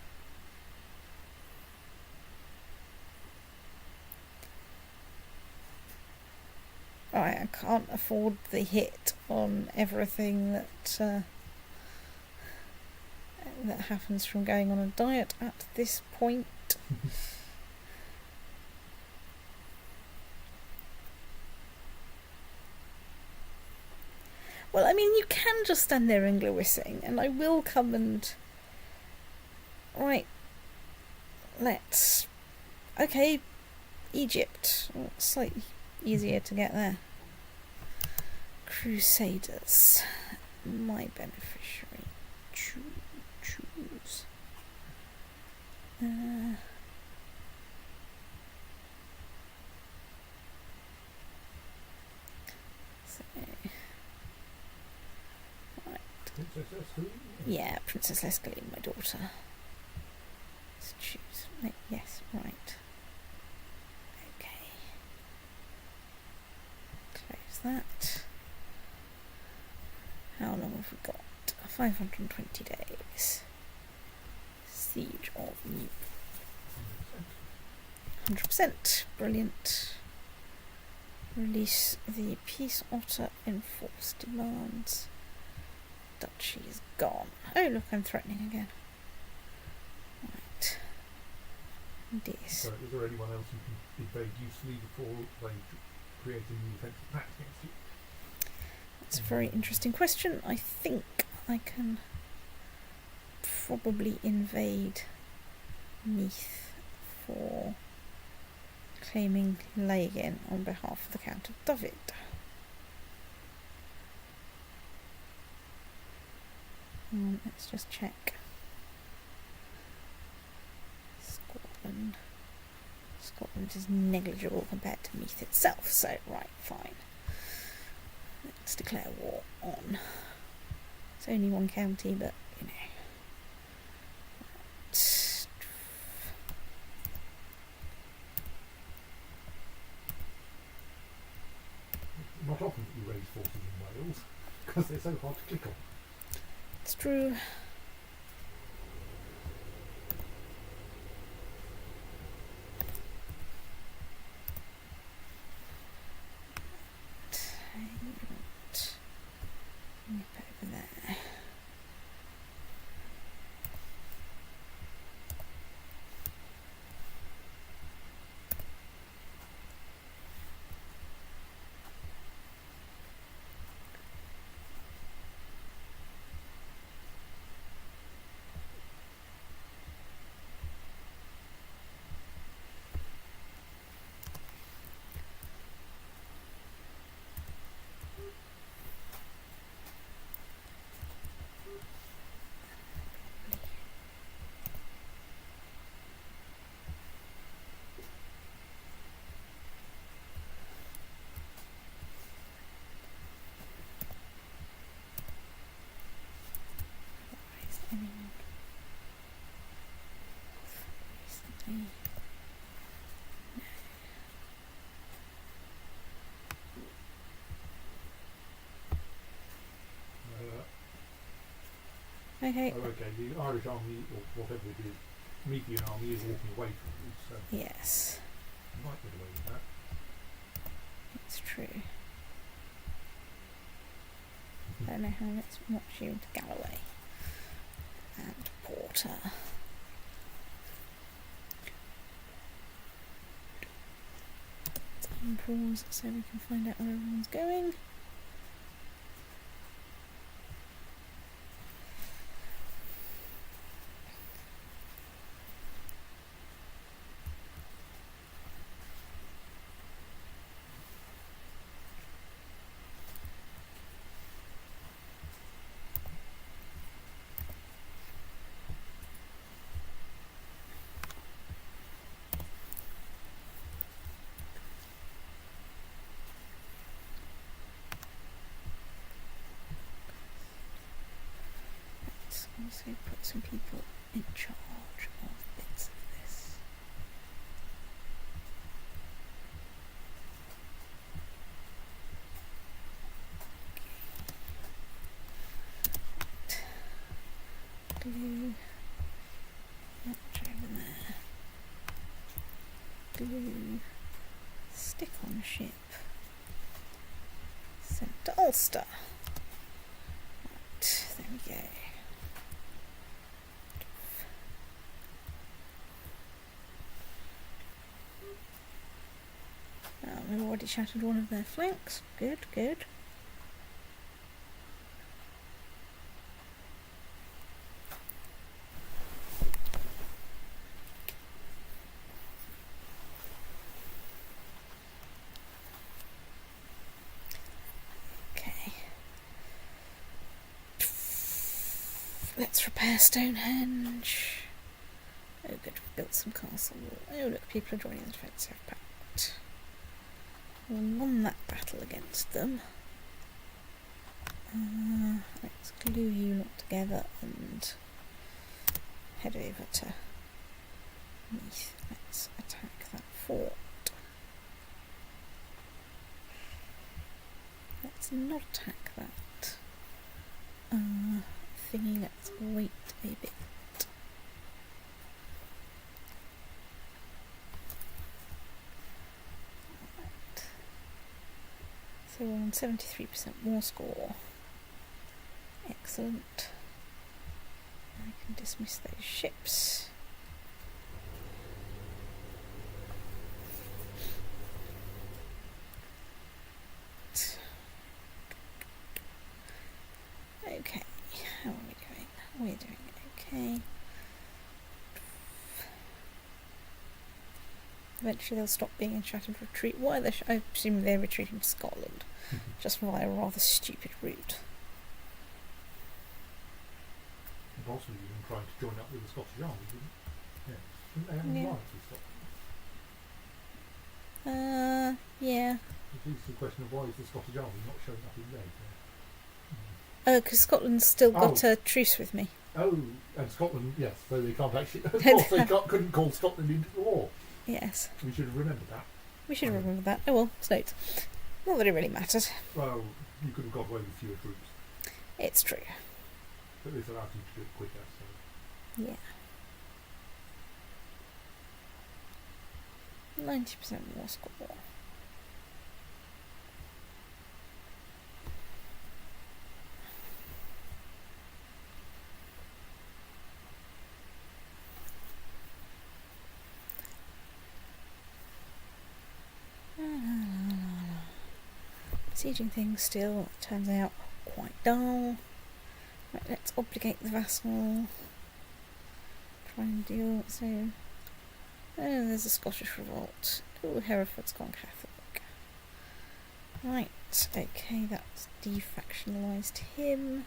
Right, I can't afford the hit on everything that that happens from going on a diet at this point. Well, I mean, you can just stand there and glowissing, and I will come and... Right. Let's... Okay, Egypt. Oh, it's slightly easier to get there. Crusaders. My beneficiary. Choose. So... Princess Escaline? Yeah, Princess Escaline, my daughter. Let's choose. Yes, right. Okay. Close that. How long have we got? 520 days. Siege of Newport. 100%. Brilliant. Release the peace otter, enforce demands. Duchy is gone. Oh look, I'm threatening again. Right. This. So is there anyone else who can invade usefully before they create a new offensive pact against you? That's a very interesting question. I think I can probably invade Meath for claiming Lagan on behalf of the Count of David. Let's just check. Scotland. Scotland is negligible compared to Meath itself, so right, fine. Let's declare war on. It's only one county, but you know. Not often that you raise forces in Wales, because they're so hard to click on. It's true. Nip over there. Recently. Okay. Oh, okay. The Irish army, or whatever it is, Promethean army is walking away from you, so Yes, you might get away with that. it's true. I don't know how. Let's watch you to Galloway and Porter. And pause so we can find out where everyone's going. Let's also put some people in charge of bits of this. Glue that over there. Glue stick on ship. Sent to Ulster. Right, there we go. We've already shattered one of their flanks. Good, good. Okay. Let's repair Stonehenge. Oh good, we've built some castle. Oh look, people are joining the defensive pact. We won that battle against them. Let's glue you lot together and head over to Meath. Let's attack that fort. Let's not attack that thingy. Let's wait a bit. So we're on 73% more score. Excellent. I can dismiss those ships. Okay, how are we doing? We're doing okay. Eventually they'll stop being in shattered retreat. Why are they? I presume they're retreating to Scotland, just via a rather stupid route. And possibly even trying to join up with the Scottish Army, didn't they have an alliance with Scotland? Yeah. It is the question of why is the Scottish Army not showing up in red? Oh, because Scotland's still got a truce with me. Oh, and Scotland, yes, so they can't actually. Of course, they couldn't call Scotland into the war. Yes. We should have remembered that. We should have remembered that. Oh well, snakes. Not that it really mattered. Well, you could have got away with fewer troops. It's true. But this allowed you to do it quicker, so. Yeah. 90% more score. Sieging things still turns out quite dull. Right, let's obligate the vassal. Try and deal. So, oh, there's a Scottish revolt. Oh, Hereford's gone Catholic. Right, okay, that's defactionalised him.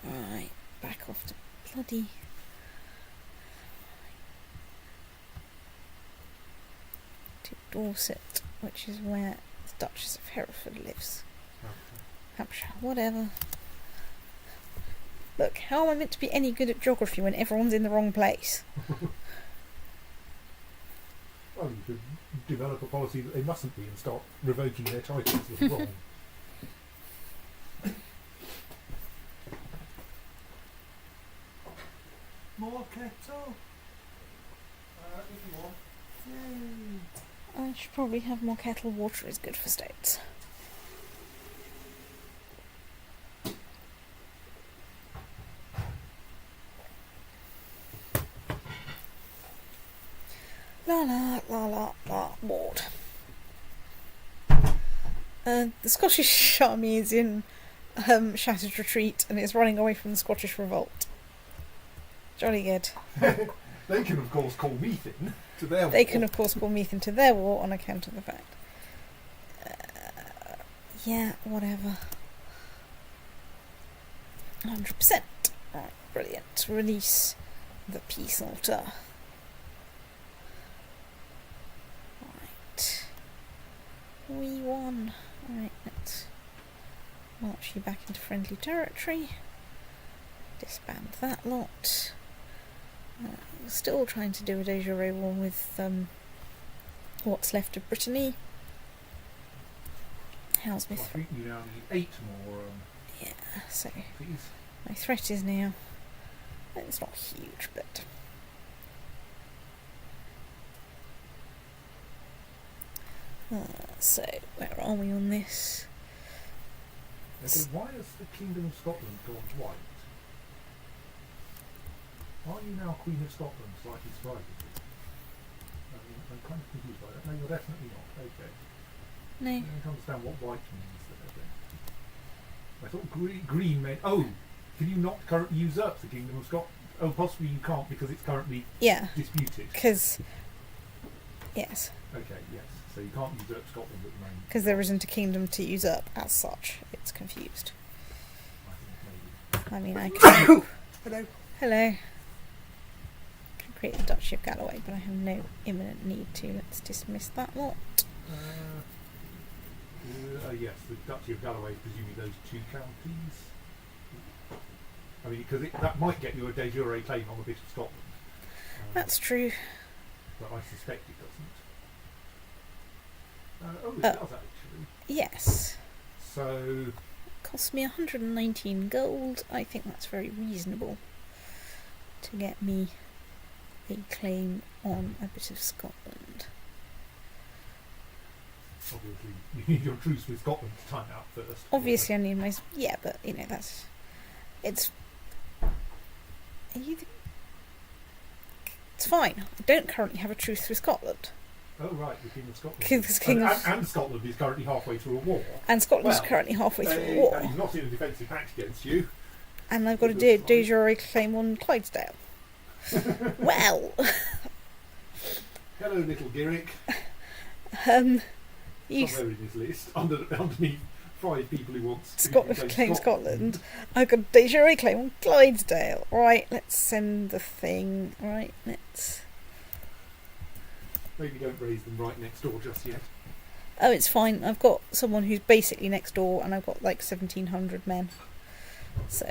Right, back off to bloody. To Dorset, which is where the Duchess of Hereford lives. Hampshire, whatever. Look, how am I meant to be any good at geography when everyone's in the wrong place? Well, you could develop a policy that they mustn't be and start revoking their titles as wrong. More kettle? If you want. Yay. I should probably have more kettle. Water is good for states. La la la la la. Ward. The Scottish army is in shattered retreat and is running away from the Scottish revolt. Jolly good. They can, of course, call Meathin to their war. They can, of course, call Meathin to their war on account of the fact. Yeah, whatever. 100%. Right, brilliant. Release the peace altar. Right. We won. Right, let's march you back into friendly territory. Disband that lot. Still trying to do a de jure war with what's left of Brittany. How's my I think you now need 8 more. yeah, so Please. my threat is now. It's not huge, but so where are we on this? Okay, why has the Kingdom of Scotland gone white? Are you now Queen of Scotland, slightly surprisingly? I'm kind of confused by that. No, you're definitely not. Okay. No. I don't understand what white means there then. I thought green meant... Oh! Can you not currently usurp the Kingdom of Scotland? Oh, possibly you can't because it's currently disputed. Because yes. Okay, yes. So you can't usurp Scotland at the moment. Because there isn't a kingdom to usurp as such. It's confused. I think maybe. I mean, I can... Hello. Hello. Can create the Duchy of Galloway, but I have no imminent need to. Let's dismiss that lot. Yes, the Duchy of Galloway is presumably those 2 counties. I mean, because that might get you a de jure claim on the bit of Scotland. That's true. But I suspect it doesn't. It does actually. Yes. So... Cost me 119 gold. I think that's very reasonable to get me a claim on a bit of Scotland. Obviously, you need your truce with Scotland to time out first. Obviously, I need my... Yeah, but, you know, that's... It's... It's fine. I don't currently have a truce with Scotland. Oh, right, the King of Scotland. And Scotland is currently halfway through a war. And Scotland's currently halfway through a war. And he's not in a defensive pact against you. And I've got a de jure claim on Clydesdale. Well... Hello, little Girick. You somewhere in his list, underneath 5 people who want to claim Scotland. I've got a de jure claim on Clydesdale. Right, let's send the thing. Right, let's... Maybe don't raise them right next door just yet. Oh, it's fine. I've got someone who's basically next door, and I've got like 1,700 men. So...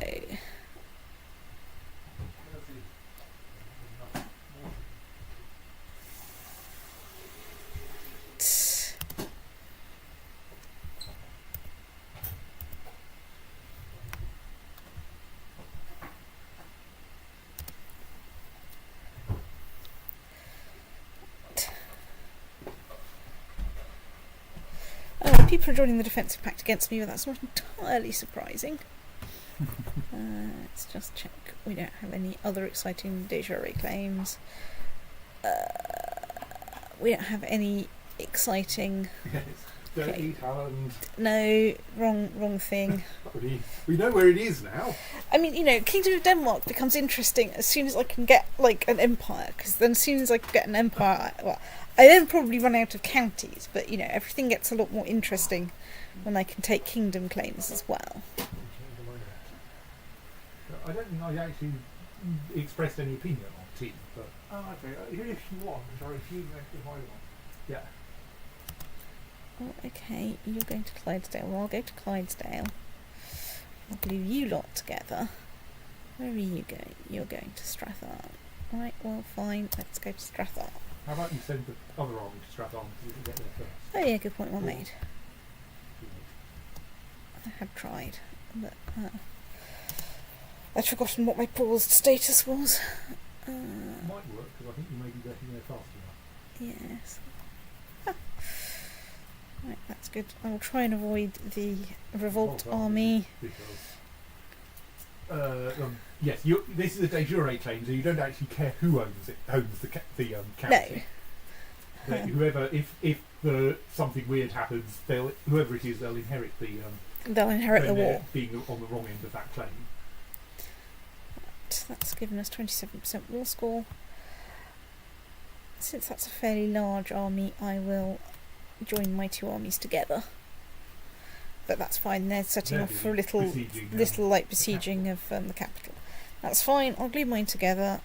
People are joining the defensive pact against me, but that's not entirely surprising. Let's just check. We don't have any other exciting de jure claims. We don't have any exciting... Yes. Don't eat Holland. No, wrong thing. We know where it is now. I mean, you know, Kingdom of Denmark becomes interesting as soon as I can get, like, an empire, because then as soon as I can get an empire... Well, I then probably run out of counties, but, you know, everything gets a lot more interesting when I can take kingdom claims as well. I don't think I actually expressed any opinion on tea, but... Oh, okay. If you want, sorry, if you if I want. Yeah. Oh, okay, you're going to Clydesdale. Well, I'll go to Clydesdale. I'll glue you lot together. Where are you going? You're going to Stratharn. Right, well, fine. Let's go to Stratharn. How about you send the other army to Stratharn so you can get there first? Oh yeah, good point well made. I had tried, but I'd forgotten what my paused status was. It might work, because I think you may be getting there fast enough. Yes. Right, that's good. I will try and avoid the revolt army. Yes, this is a de jure claim, so you don't actually care who owns the county. No. whoever, if something weird happens, whoever it is, they'll inherit the they'll inherit the war. Being on the wrong end of that claim. That's given us 27% war score. Since that's a fairly large army, I will join my two armies together. But that's fine. They're setting off for a little light besieging of the capital. That's fine. I'll glue mine together.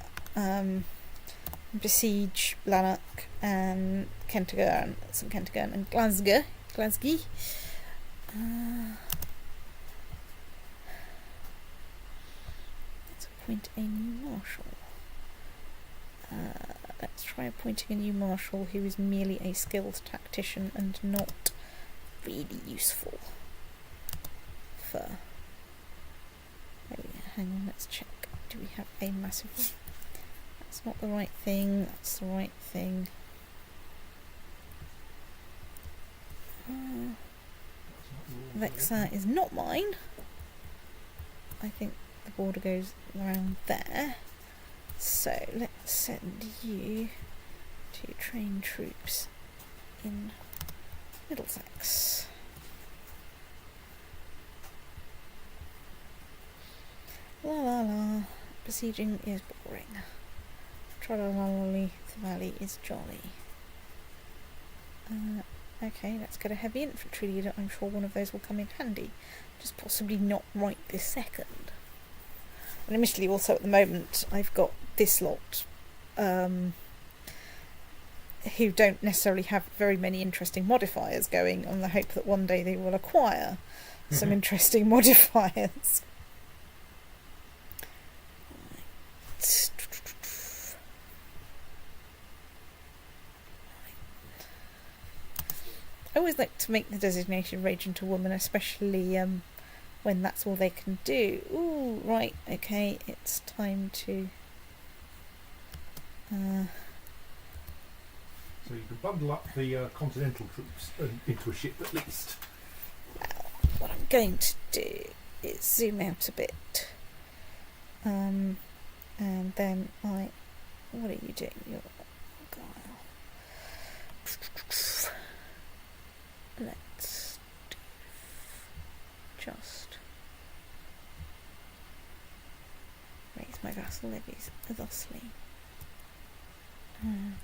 Besiege Lanark and Kentigern, St Kentigern and Glasgow. Let's appoint a new marshal. Let's try appointing a new marshal who is merely a skilled tactician and not really useful for... Oh yeah, hang on, let's check. Do we have a massive one? That's not the right thing, that's the right thing. Vexar is not mine. I think the border goes around there. So let's send you to train troops in Middlesex. La la la. Besieging is boring. Trollalolly, the valley is jolly. Okay, let's get a heavy infantry leader. I'm sure one of those will come in handy. Just possibly not right this second. And admittedly also at the moment I've got this lot who don't necessarily have very many interesting modifiers going, on the hope that one day they will acquire some interesting modifiers. I always like to make the designation Rage into Woman, especially when that's all they can do. Ooh, right, okay, it's time to... So you can bundle up the continental troops into a ship at least. Well, what I'm going to do is zoom out a bit. And then what are you doing? You're Argyle. Let's do just raise my vassal levies thusly. And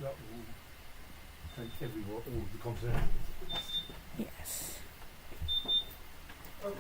that will take everywhere, all of the continentals. yes. Oh.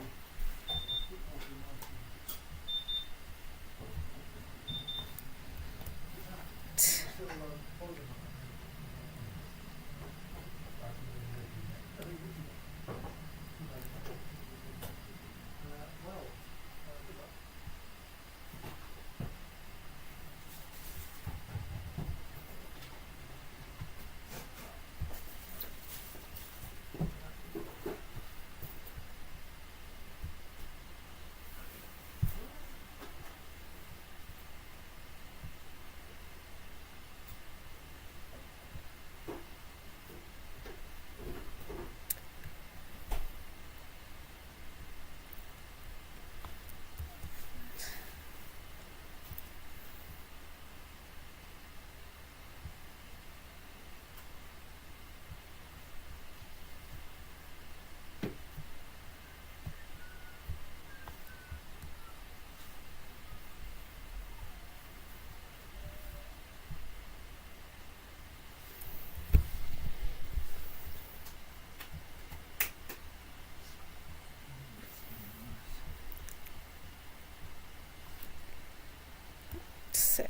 So,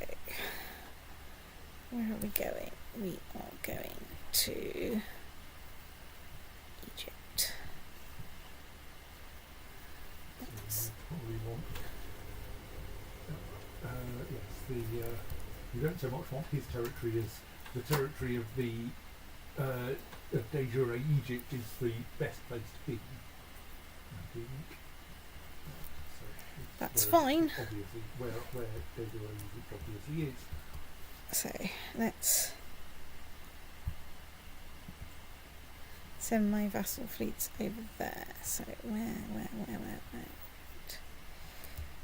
where are we going? We are going to Egypt. Probably want, yes, you don't so much want his territory as the territory of the of De Jure. Egypt is the best place to be, I think. So That's fine. Obviously, where De Jure Egypt obviously is. So let's Send my vassal fleets over there. So where?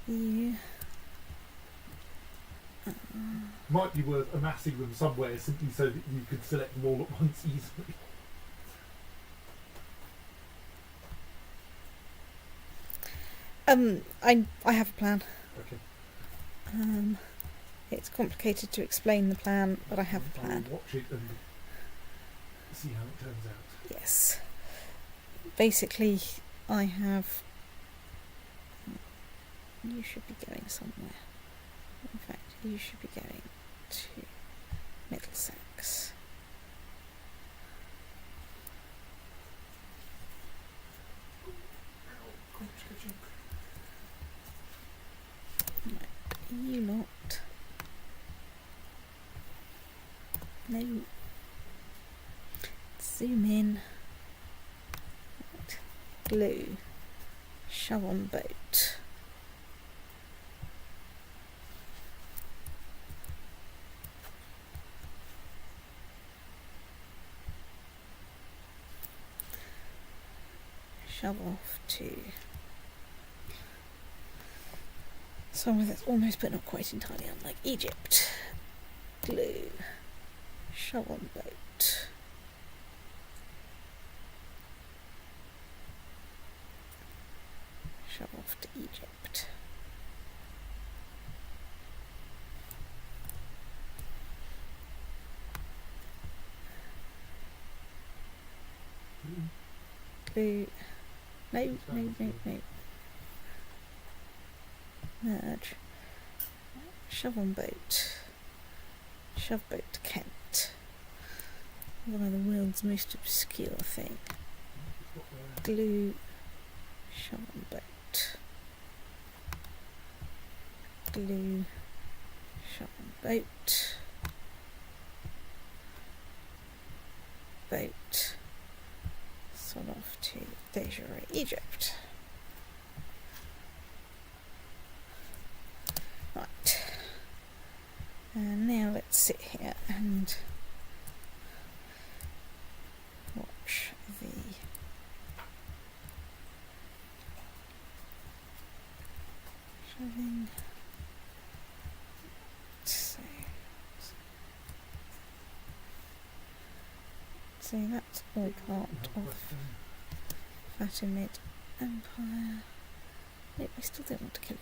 You. Might be worth amassing them somewhere simply so that you can select them all at once easily. I have a plan. Okay. It's complicated to explain the plan, but I have a plan. I'll watch it and see how it turns out. Yes. Basically, I have... You should be going somewhere. In fact, you should be going to Middlesex. Right, you lot. No. Zoom in. Right. Glue. Shove on boat. Shove off to somewhere that's almost but not quite entirely unlike Egypt. Glue. Shove on boat. Shove off to Egypt. Glue. No. Merge. Shove on boat. Shove boat to Kent. One of the world's most obscure thing. Glue. Shove on boat. Glue. Shove on boat. Boat. Sod off to Desiree, Egypt. Right. And now let's sit here and watch the shoving. So that's all part of Fatimid Empire. Nope, I still don't want to kill it.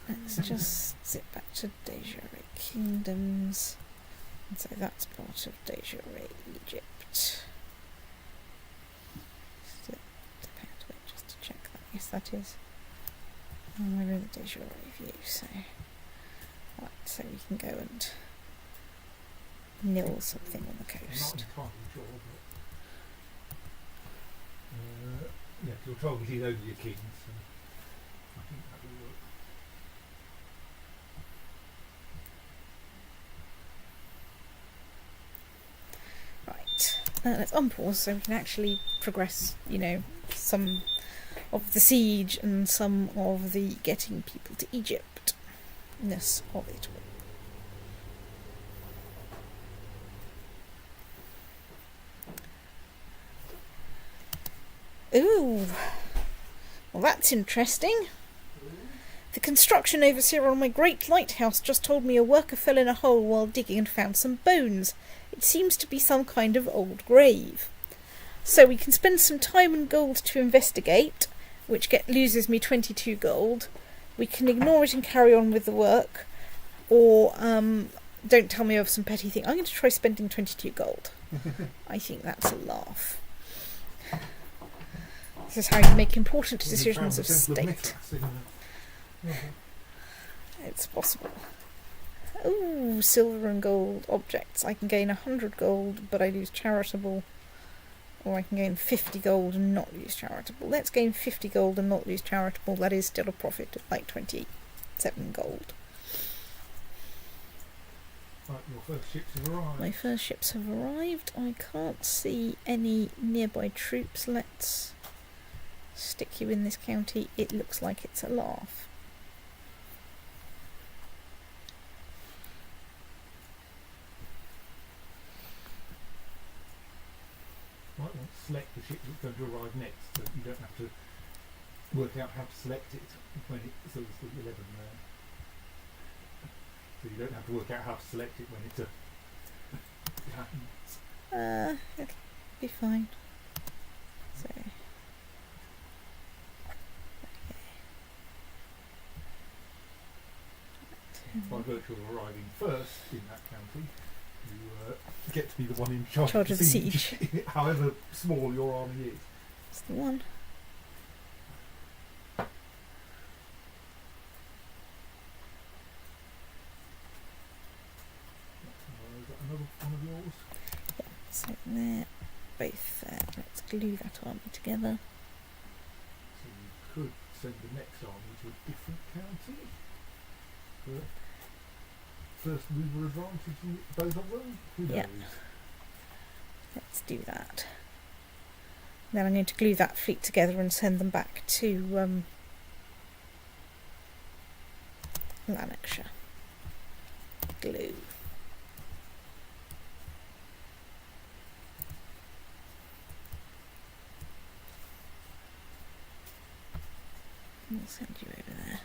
Let's just zip back to Desiree Kingdoms. And so that's part of Desiree Egypt. Flip the pen to it just to check that. Yes, that is. And we're in the Desiree view, so right, so we can go and nil something on the coast. I'm not entirely sure, but yeah, you're targeting over your king, so I think that will work. Right, let's unpause so we can actually progress, some of the siege and some of the getting people to Egypt-ness of it all. Ooh, well that's interesting. The construction overseer on my great lighthouse just told me a worker fell in a hole while digging and found some bones. It seems to be some kind of old grave. So we can spend some time and gold to investigate, which loses me 22 gold. We can ignore it and carry on with the work, or don't tell me of some petty thing. I'm going to try spending 22 gold. I think that's a laugh. This is how you make important decisions of state. It's possible. Ooh, silver and gold objects. I can gain 100 gold, but I lose charitable. Or I can gain 50 gold and not lose charitable. Let's gain 50 gold and not lose charitable. That is still a profit of like 27 gold. Right, your first ships have arrived. My first ships have arrived. I can't see any nearby troops. Let's stick you in this county. It looks like it's a laugh. might want to select the ship that's going to arrive next, so you don't have to work out how to select it when it. So it's the 11 there. So you don't have to work out how to select it when it happens. It'll be fine. So. By virtue of arriving first in that county, you get to be the one in charge of the siege. However small your army is. That's the one. Is that another one of yours? Yeah, so they're both there. Let's glue that army together. So you could send the next army to a different county. But first mover advantage in both of them? Who knows? Yeah. Let's do that. Then I need to glue that fleet together and send them back to Lanarkshire. Glue. We'll send you over there.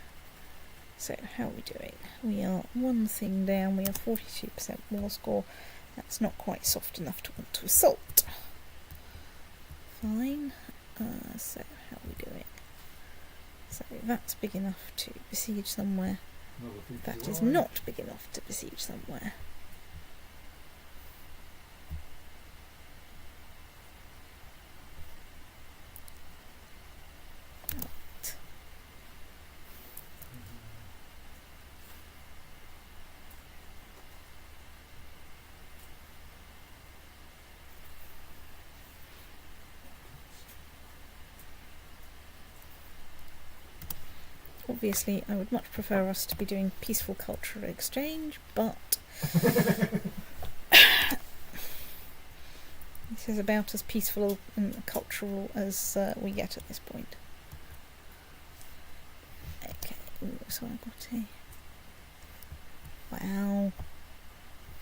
So, how are we doing? We are one thing down, we are 42% war score. That's not quite soft enough to want to assault. Fine. So, how are we doing? So, that's big enough to besiege somewhere. That is not big enough to besiege somewhere. Obviously, I would much prefer us to be doing peaceful cultural exchange, but this is about as peaceful and cultural as we get at this point. Okay, ooh, so I've got a... Wow.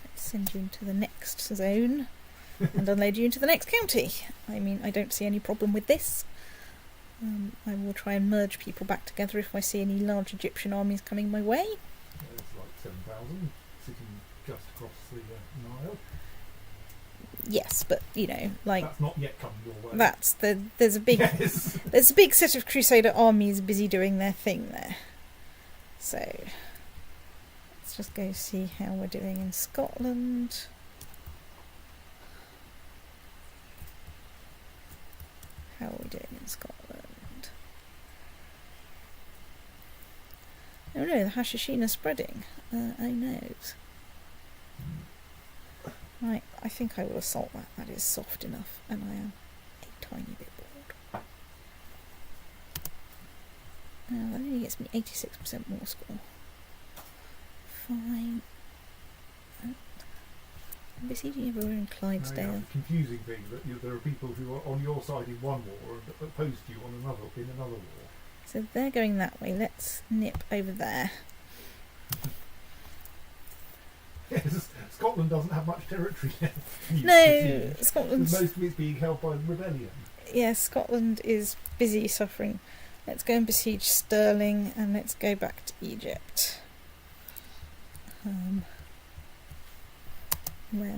Let's send you into the next zone and unload you into the next county. I mean, I don't see any problem with this. I will try and merge people back together if I see any large Egyptian armies coming my way. There's like 7,000 sitting just across the Nile. Yes, but you know, like that's not yet coming your way. There's a big yes. There's a big set of Crusader armies busy doing their thing there. So let's just go see how we're doing in Scotland. How are we doing in Scotland? Oh no, the Hashishina's spreading. Oh knows. Right, I think I will assault that. That is soft enough, and I am a tiny bit bored. That only gets me 86% more score. Fine. I'm besieging everywhere in Clydesdale. Now, the confusing thing that there are people who are on your side in one war and opposed to you on another war. So they're going that way. Let's nip over there. Yes, Scotland doesn't have much territory left. No, Scotland's... Most of it's being held by the rebellion. Yeah, Scotland is busy suffering. Let's go and besiege Stirling, and let's go back to Egypt. Where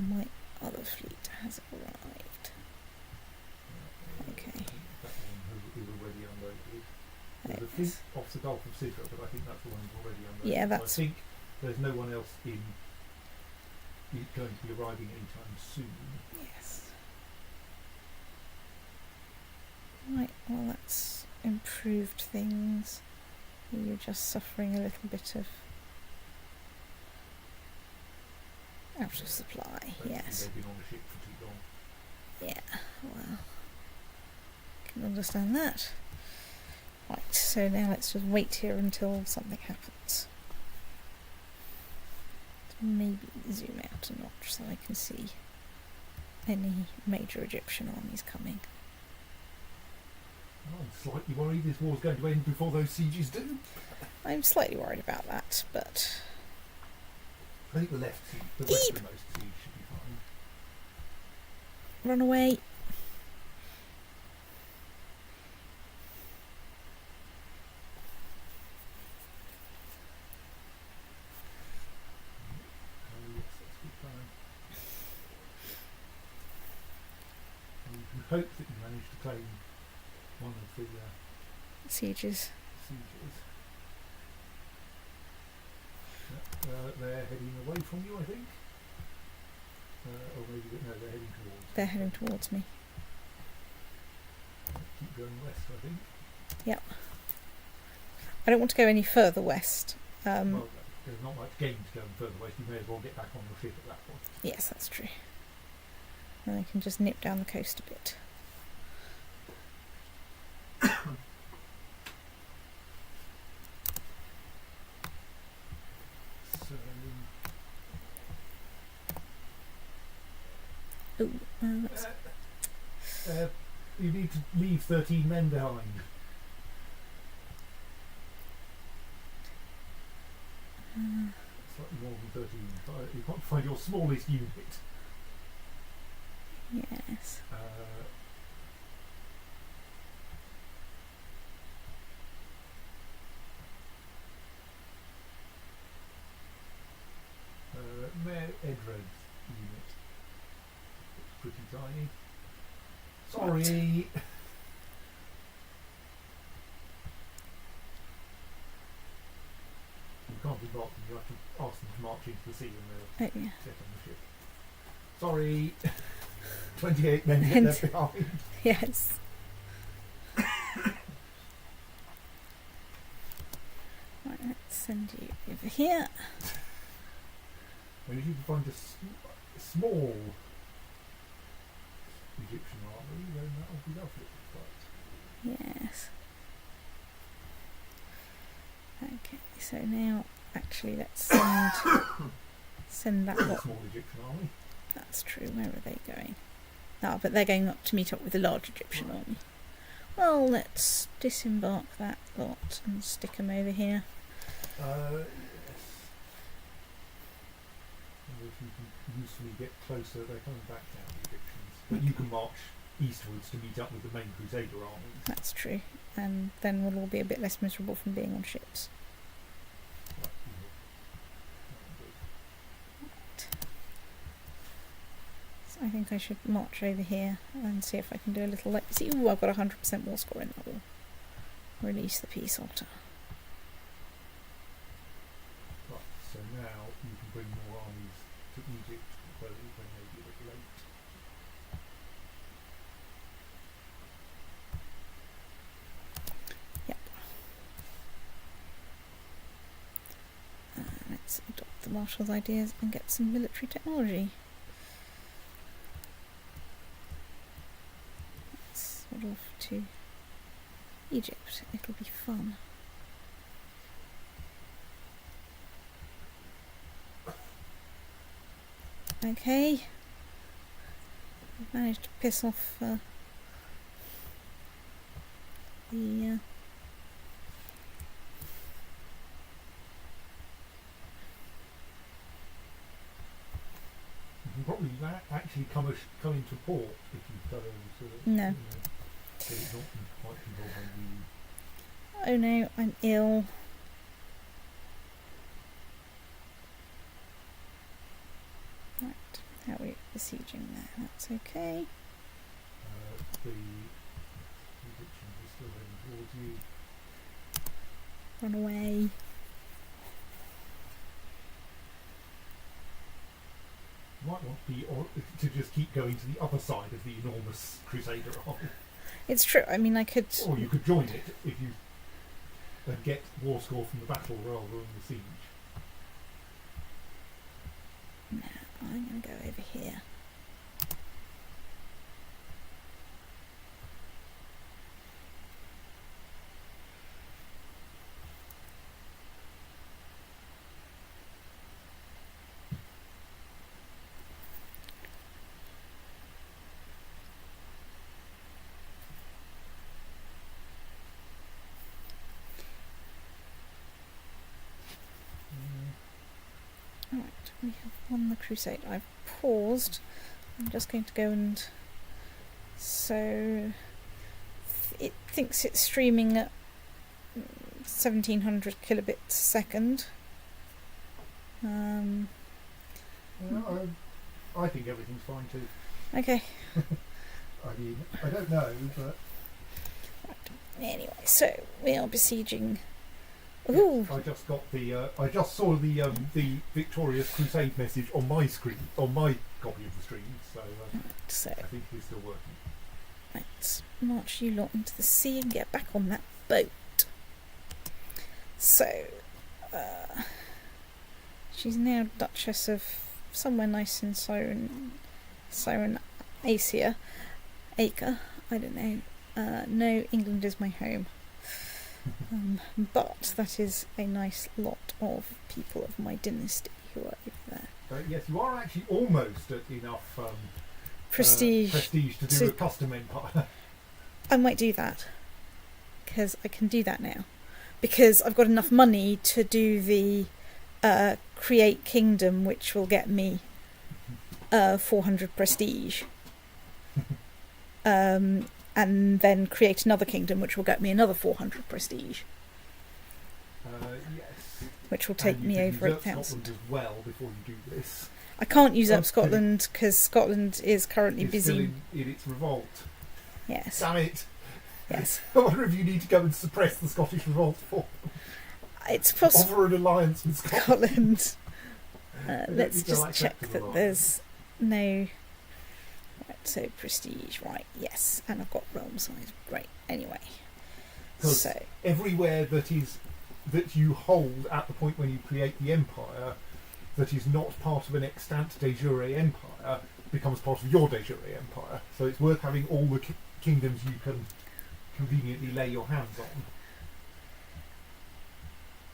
my other fleet has arrived. Okay. That one is already unloaded. There's a fleet off the Gulf of Sidra, but I think that's the one who's already unloaded. Yeah, that's... So I think there's no one else going to be arriving anytime soon. Yes. Right, well that's improved things. You're just suffering a little bit of out of supply, yes. They've been on the ship for too long. Yeah, well, can understand that. Right, so now let's just wait here until something happens. Maybe zoom out a notch so I can see any major Egyptian armies coming. I'm slightly worried this war's going to end before those sieges do. I'm slightly worried about that, but... I think the westernmost siege should be fine. Run away. you can hope that you manage to claim one of the Sieges. sieges. They're heading away from you, I think. Or maybe no, they're heading towards. They're heading towards me. Keep going west, I think. Yep. I don't want to go any further west. Well, there's not much gain to going further west. You may as well get back on your ship at that point. Yes, that's true. And I can just nip down the coast a bit. So, That's you need to leave 13 men behind. Slightly more than 13. You can't find your smallest unit. yes. Mayor Edred's unit. It's pretty tiny. Sorry. You can't be blocked, you have to ask them to march into the sea and they'll Oh, yeah. set on the ship. Sorry. 28 men get left behind. Yes. Right, let's send you over here. And if you can find a small Egyptian army, then that would be lovely. But Yes. Okay, so now actually let's send that a lot. small Egyptian army. That's true. Where are they going? Ah, but they're going up to meet up with the large Egyptian army. Well, let's disembark that lot and stick them over here. Yes. And if you can usefully get closer, they're coming back now, the Egyptians. But you can march eastwards to meet up with the main Crusader armies. That's true. And then we'll all be a bit less miserable from being on ships. Right, So I think I should march over here and see if I can do a little like see. Ooh, I've got 100% war score in that will release the peace altar. right, so now you can bring more armies to Egypt, though they may be a bit late. Yep. Let's adopt the Marshall's ideas and get some military technology. Let's head off to Egypt. It'll be fun. Okay. We've managed to piss off the You can probably actually come into port if you go to No. get it not quite controlled by you. Oh no, I'm ill. Right, how are we besieging there? That's okay. The Egyptians are still heading towards you. Run away. You might want to just keep going to the other side of the enormous Crusader army. It's true, I mean I could... Or you could join it if you get war score from the battle rather than the siege. No, I'm going to go over here. Right, we have won the crusade. I've paused. I'm just going to go and... So... It thinks it's streaming at 1700 kilobits a second. I think everything's fine too. Okay. I mean, I don't know, but Anyway, so we are besieging. Ooh, I just got the. I just saw the Victorious Crusade message on my screen, on my copy of the stream. So so I think it's still working. let's march you lot into the sea and get back on that boat. So, she's now Duchess of somewhere nice in Siren Asia, Acre. I don't know. No, England is my home. But that is a nice lot of people of my dynasty who are over there. Yes, you are actually almost at enough Prestige to do a custom empire. I might do that because I can do that now because I've got enough money to do the create kingdom, which will get me 400 prestige, and then create another kingdom, which will get me another 400 prestige. Yes. Which will take me over 8,000. Scotland as well before you do this. I can't use up Scotland because Scotland is currently busy. Still in its revolt. Yes. Damn it. Yes. I wonder if you need to go and suppress the Scottish revolt for It's possible. offer an alliance with Scotland. Scotland. Let's just check that there's no. Right, so prestige, right? Yes, and I've got realm size. Great. Anyway, so everywhere that you hold at the point when you create the empire, that is not part of an extant de jure empire, becomes part of your de jure empire. So it's worth having all the kingdoms you can conveniently lay your hands on.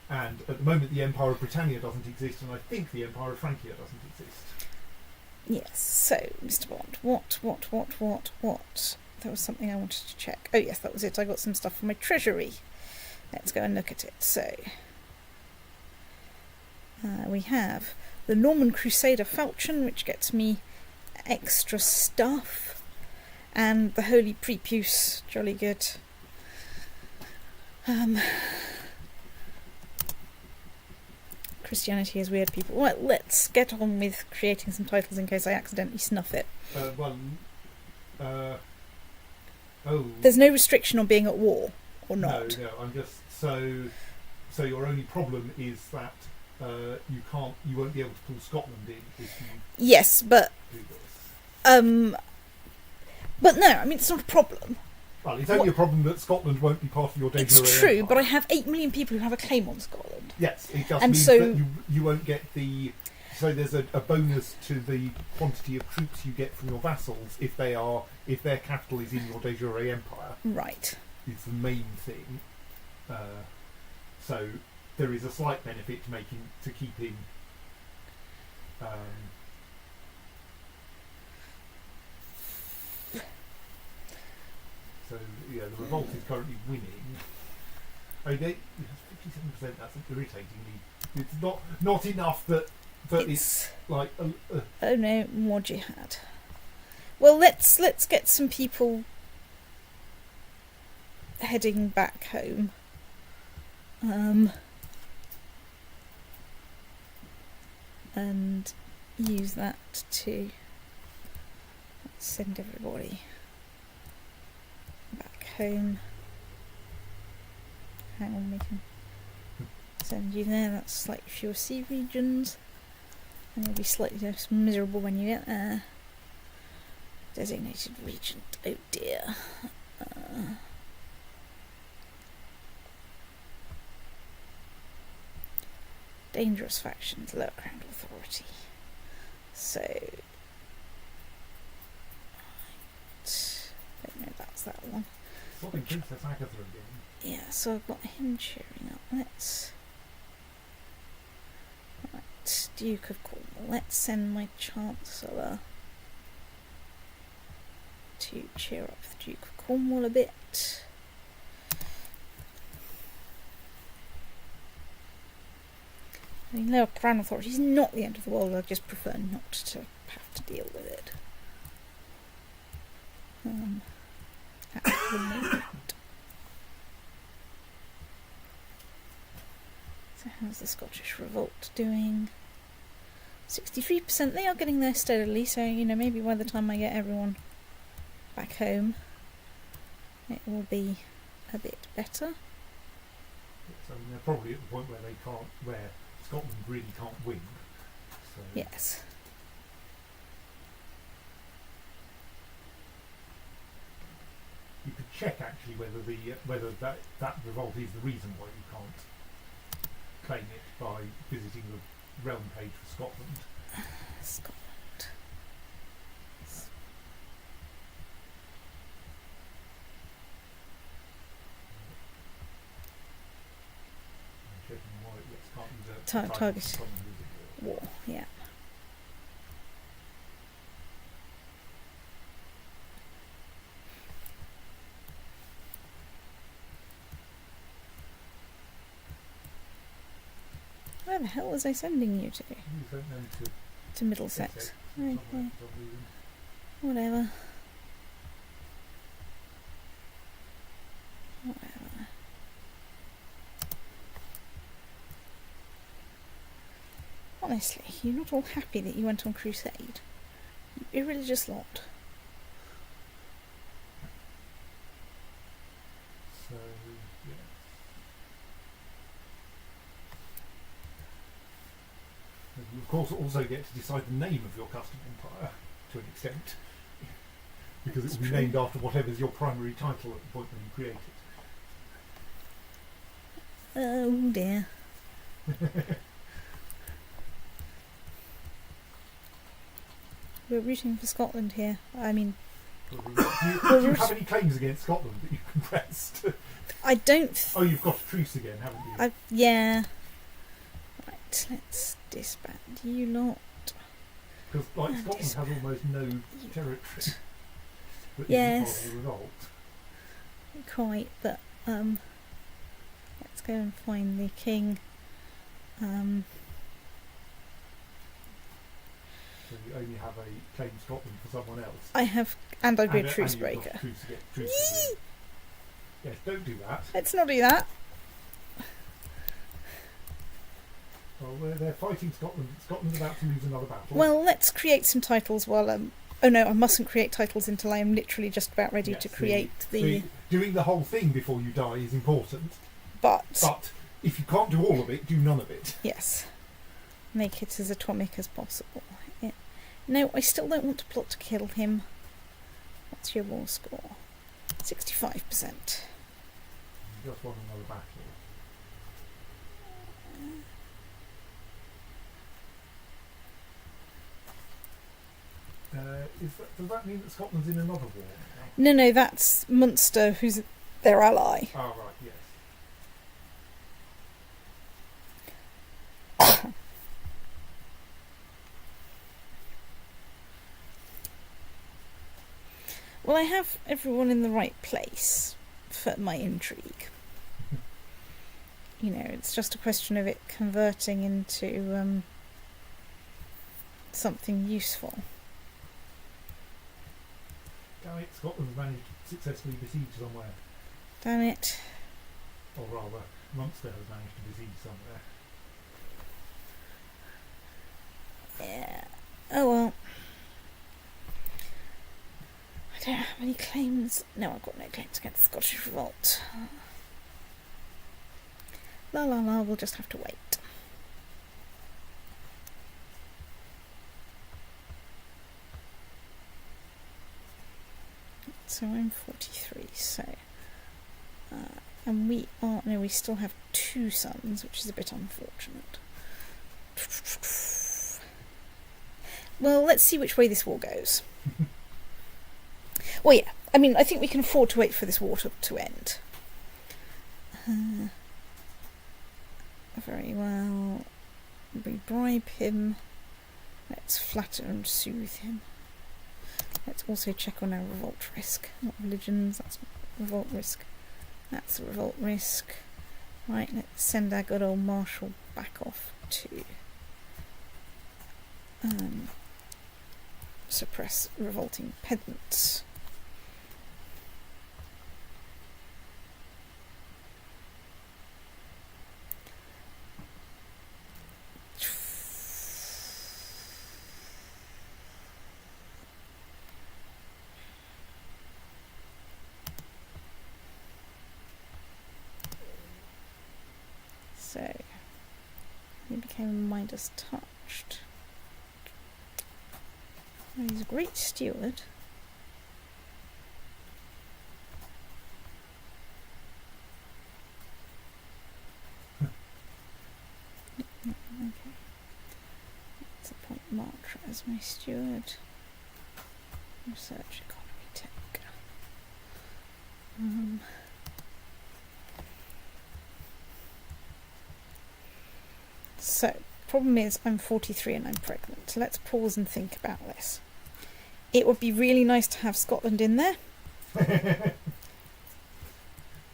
And at the moment, the Empire of Britannia doesn't exist, and I think the Empire of Francia doesn't exist. yes. So, Mr. Bond, what? There was something I wanted to check. Oh yes, that was it. I got some stuff from my treasury. Let's go and look at it. So, we have the Norman Crusader Falchion, which gets me extra stuff, and the Holy Prepuce, jolly good. Christianity is weird, people. Well, let's get on with creating some titles in case I accidentally snuff it. There's no restriction on being at war, or not. No, I'm just so your only problem is that you won't be able to pull Scotland in if you Yes, but do this. but no, I mean it's not a problem. Well, it's only a problem that Scotland won't be part of your de jure It's true, empire. but I have 8 million people who have a claim on Scotland. Yes, it just And means so- that you won't get the. So there's a bonus to the quantity of troops you get from your vassals if their capital is in your de jure empire. Right. It's the main thing. So there is a slight benefit to keeping. So yeah, the revolt is currently winning. I mean, 57%. That's irritatingly. It's not enough that it's like. Oh no, more jihad. Well, let's get some people heading back home. And use that to send everybody back home. Hang on, we can send you there. That's slightly fewer sea regions, and you'll be slightly less miserable when you get there. Designated regent. Oh dear. Dangerous factions, lower crown authority. So, don't know that's that one. Something Princess Agatha again. Yeah, so I've got him cheering up. Let's. Right, Duke of Cornwall. Let's send my Chancellor to cheer up the Duke of Cornwall a bit. I mean, lower crown authority is not the end of the world. I just prefer not to have to deal with it. At the moment. So how's the Scottish Revolt doing? 63%. They are getting there steadily, so maybe by the time I get everyone back home, it will be a bit better. Yes, I mean, they're probably at the point where Scotland really can't win. So. Yes. You could check actually whether that revolt is the reason why you can't claim it by visiting the realm page for Scotland. Scotland. I'm checking why can't use a Target. Scotland visit War, yeah. Where the hell was I sending you to? You sent them To Middlesex. Essex, Okay. for some reason. Whatever. Honestly, you're not all happy that you went on crusade. You irreligious lot. So, yeah. And you, of course, also get to decide the name of your custom empire, to an extent. Because it will be named after whatever's your primary title at the point when you create it. Oh dear. We're rooting for Scotland here. I mean, Do you have any claims against Scotland that you can press? I don't. Oh, you've got a truce again, haven't you? Yeah. Right, let's disband you lot. Because Scotland has almost no territory. But Yes. isn't part of the revolt. Quite, but let's go and find the king. So you only have a claim Scotland for someone else. I have, and I'd be a truce and you've got breaker. a truce again. Yes, don't do that. Let's not do that. Well, they're fighting Scotland. Scotland's about to lose another battle. Well, let's create some titles while oh no, I mustn't create titles until I am literally just about ready Yes, to create the. Doing the whole thing before you die is important. But if you can't do all of it, do none of it. yes, make it as atomic as possible. Yeah. No, I still don't want to plot to kill him. What's your war score? 65%. You just won another battle. Does that mean that Scotland's in another war now? No, that's Munster, who's their ally. Oh, right, yes. Well, I have everyone in the right place for my intrigue. You know, it's just a question of it converting into something useful. Damn it, Scotland's managed to successfully besiege somewhere. Damn it. Or rather, Munster has managed to besiege somewhere. Yeah. Oh well. I don't have any claims. No, I've got no claims against the Scottish Revolt. La la la, we'll just have to wait. So I'm 43, so... and we are... No, we still have 2 sons, which is a bit unfortunate. Well, let's see which way this war goes. Well, yeah, I mean, I think we can afford to wait for this war to end. Very well. We bribe him. Let's flatter and soothe him. Let's also check on our revolt risk. Not religions, that's revolt risk. That's the revolt risk. Right, let's send our good old marshal back off to suppress revolting pedants. came mind us touched. Well, he's a great steward. Okay. Let's appoint Martra as my steward. Research economy tech. So, problem is I'm 43 and I'm pregnant. So let's pause and think about this. It would be really nice to have Scotland in there.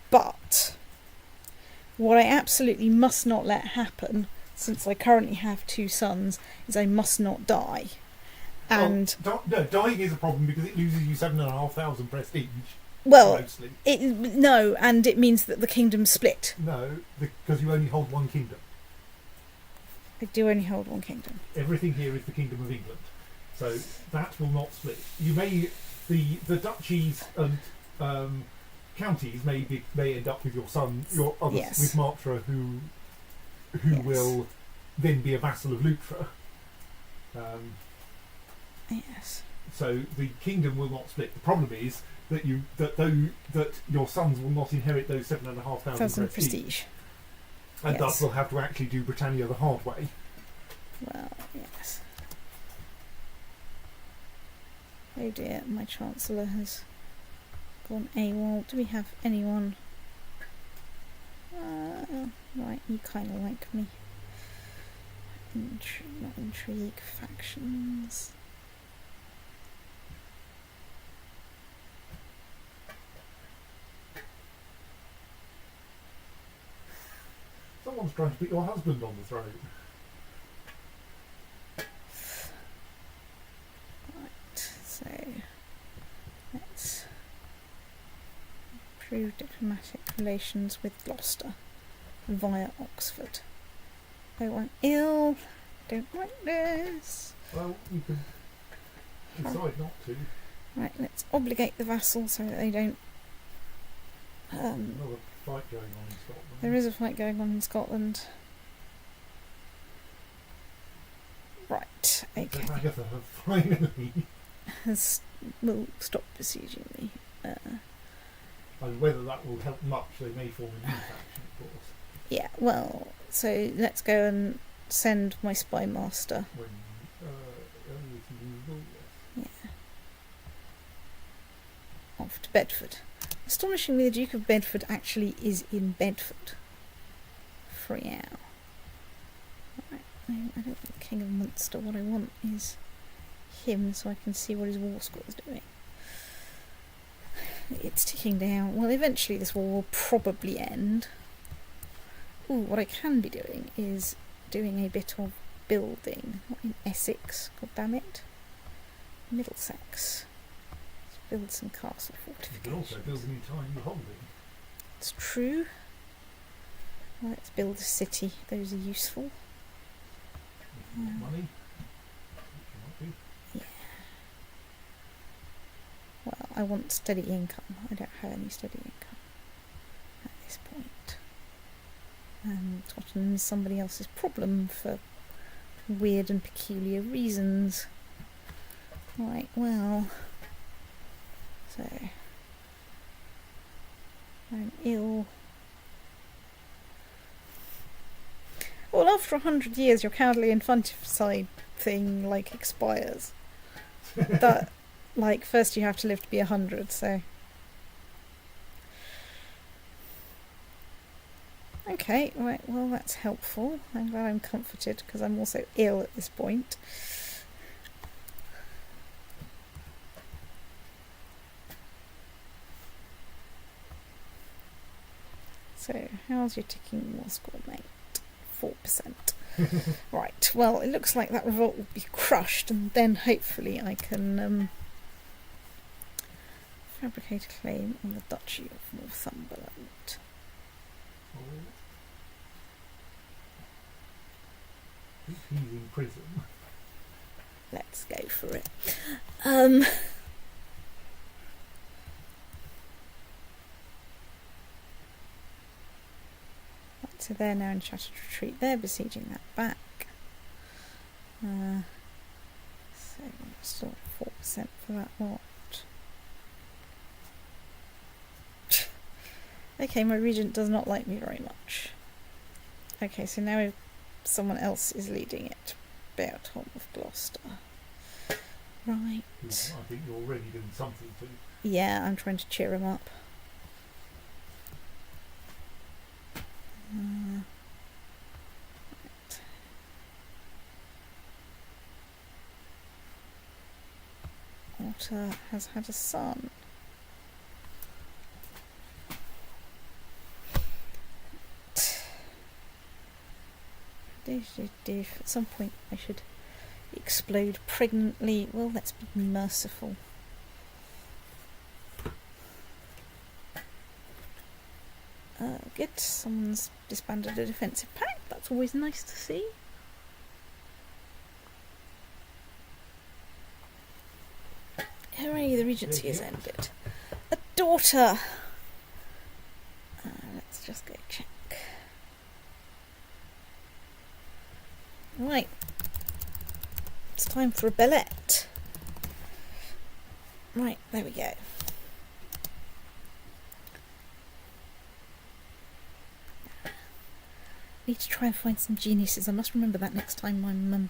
But what I absolutely must not let happen, since I currently have 2 sons, is I must not die. And no, dying is a problem because it loses you 7,500 prestige. well, Mostly. no, and it means that the kingdom's split. No, because you only hold one kingdom. I do only hold one kingdom. Everything here is the Kingdom of England, so that will not split. You may the duchies and counties may end up with your son, your other Yes. with Martra, who Yes. will then be a vassal of Lutra. Yes. So the kingdom will not split. The problem is that your sons will not inherit those 7,500 prestige, and Yes. thus will have to actually do Britannia the hard way. Well, yes. Oh dear, my Chancellor has gone AWOL. Do we have anyone? Right, you kind of like me. Not intrigue, factions. Someone's trying to put your husband on the throne. So let's improve diplomatic relations with Gloucester via Oxford. Oh, I'm ill. Don't like this. Well, you can decide not to. Right, let's obligate the vassal so that they don't. Another fight going on in Scotland. There is a fight going on in Scotland. Right, okay. So Agatha have finally. Will stop besieging me. And whether that will help much, they may form a new faction, of course. Yeah, well, so let's go and send my spy master. When Yeah. Off to Bedford. Astonishingly, the Duke of Bedford actually is in Bedford. Free out. Right, I don't want the King of Munster. What I want is him so I can see what his war score is doing. It's ticking down. Well, eventually this war will probably end. Ooh, what I can be doing is doing a bit of building. Not in Essex, god damn it. Middlesex. Let's build some castle You can fortifications. also build an entire new holding. It's true. Well, let's build a city. Those are useful. If you want money, which you might do. Well, I want steady income. I don't have any steady income at this point. Tottenham's somebody else's problem for weird and peculiar reasons. Right, well, so I'm ill. Well, after 100 years, your cowardly infanticide thing expires. That. First you have to live to be 100, so. Okay, right, well that's helpful. I'm glad I'm comforted, because I'm also ill at this point. So, how's your ticking war score, mate? 4%. Right, well, it looks like that revolt will be crushed, and then hopefully I can fabricate a claim on the Duchy of Northumberland. Oh. I think he's in prison. Let's go for it. So they're now in shattered retreat. They're besieging that back. So still 4% for that lot. Okay, my regent does not like me very much. Okay, so now someone else is leading it. Bertram of Gloucester. Right. I think you're already doing something to. Yeah, I'm trying to cheer him up. Right. Otter has had a son. At some point I should explode pregnantly. Well, let's be merciful. Good. Someone's disbanded a defensive pact. That's always nice to see. Hooray, the regency has ended. A daughter! Let's just go check. Right. It's time for a bellette. Right, there we go. Need to try and find some geniuses. I must remember that next time I'm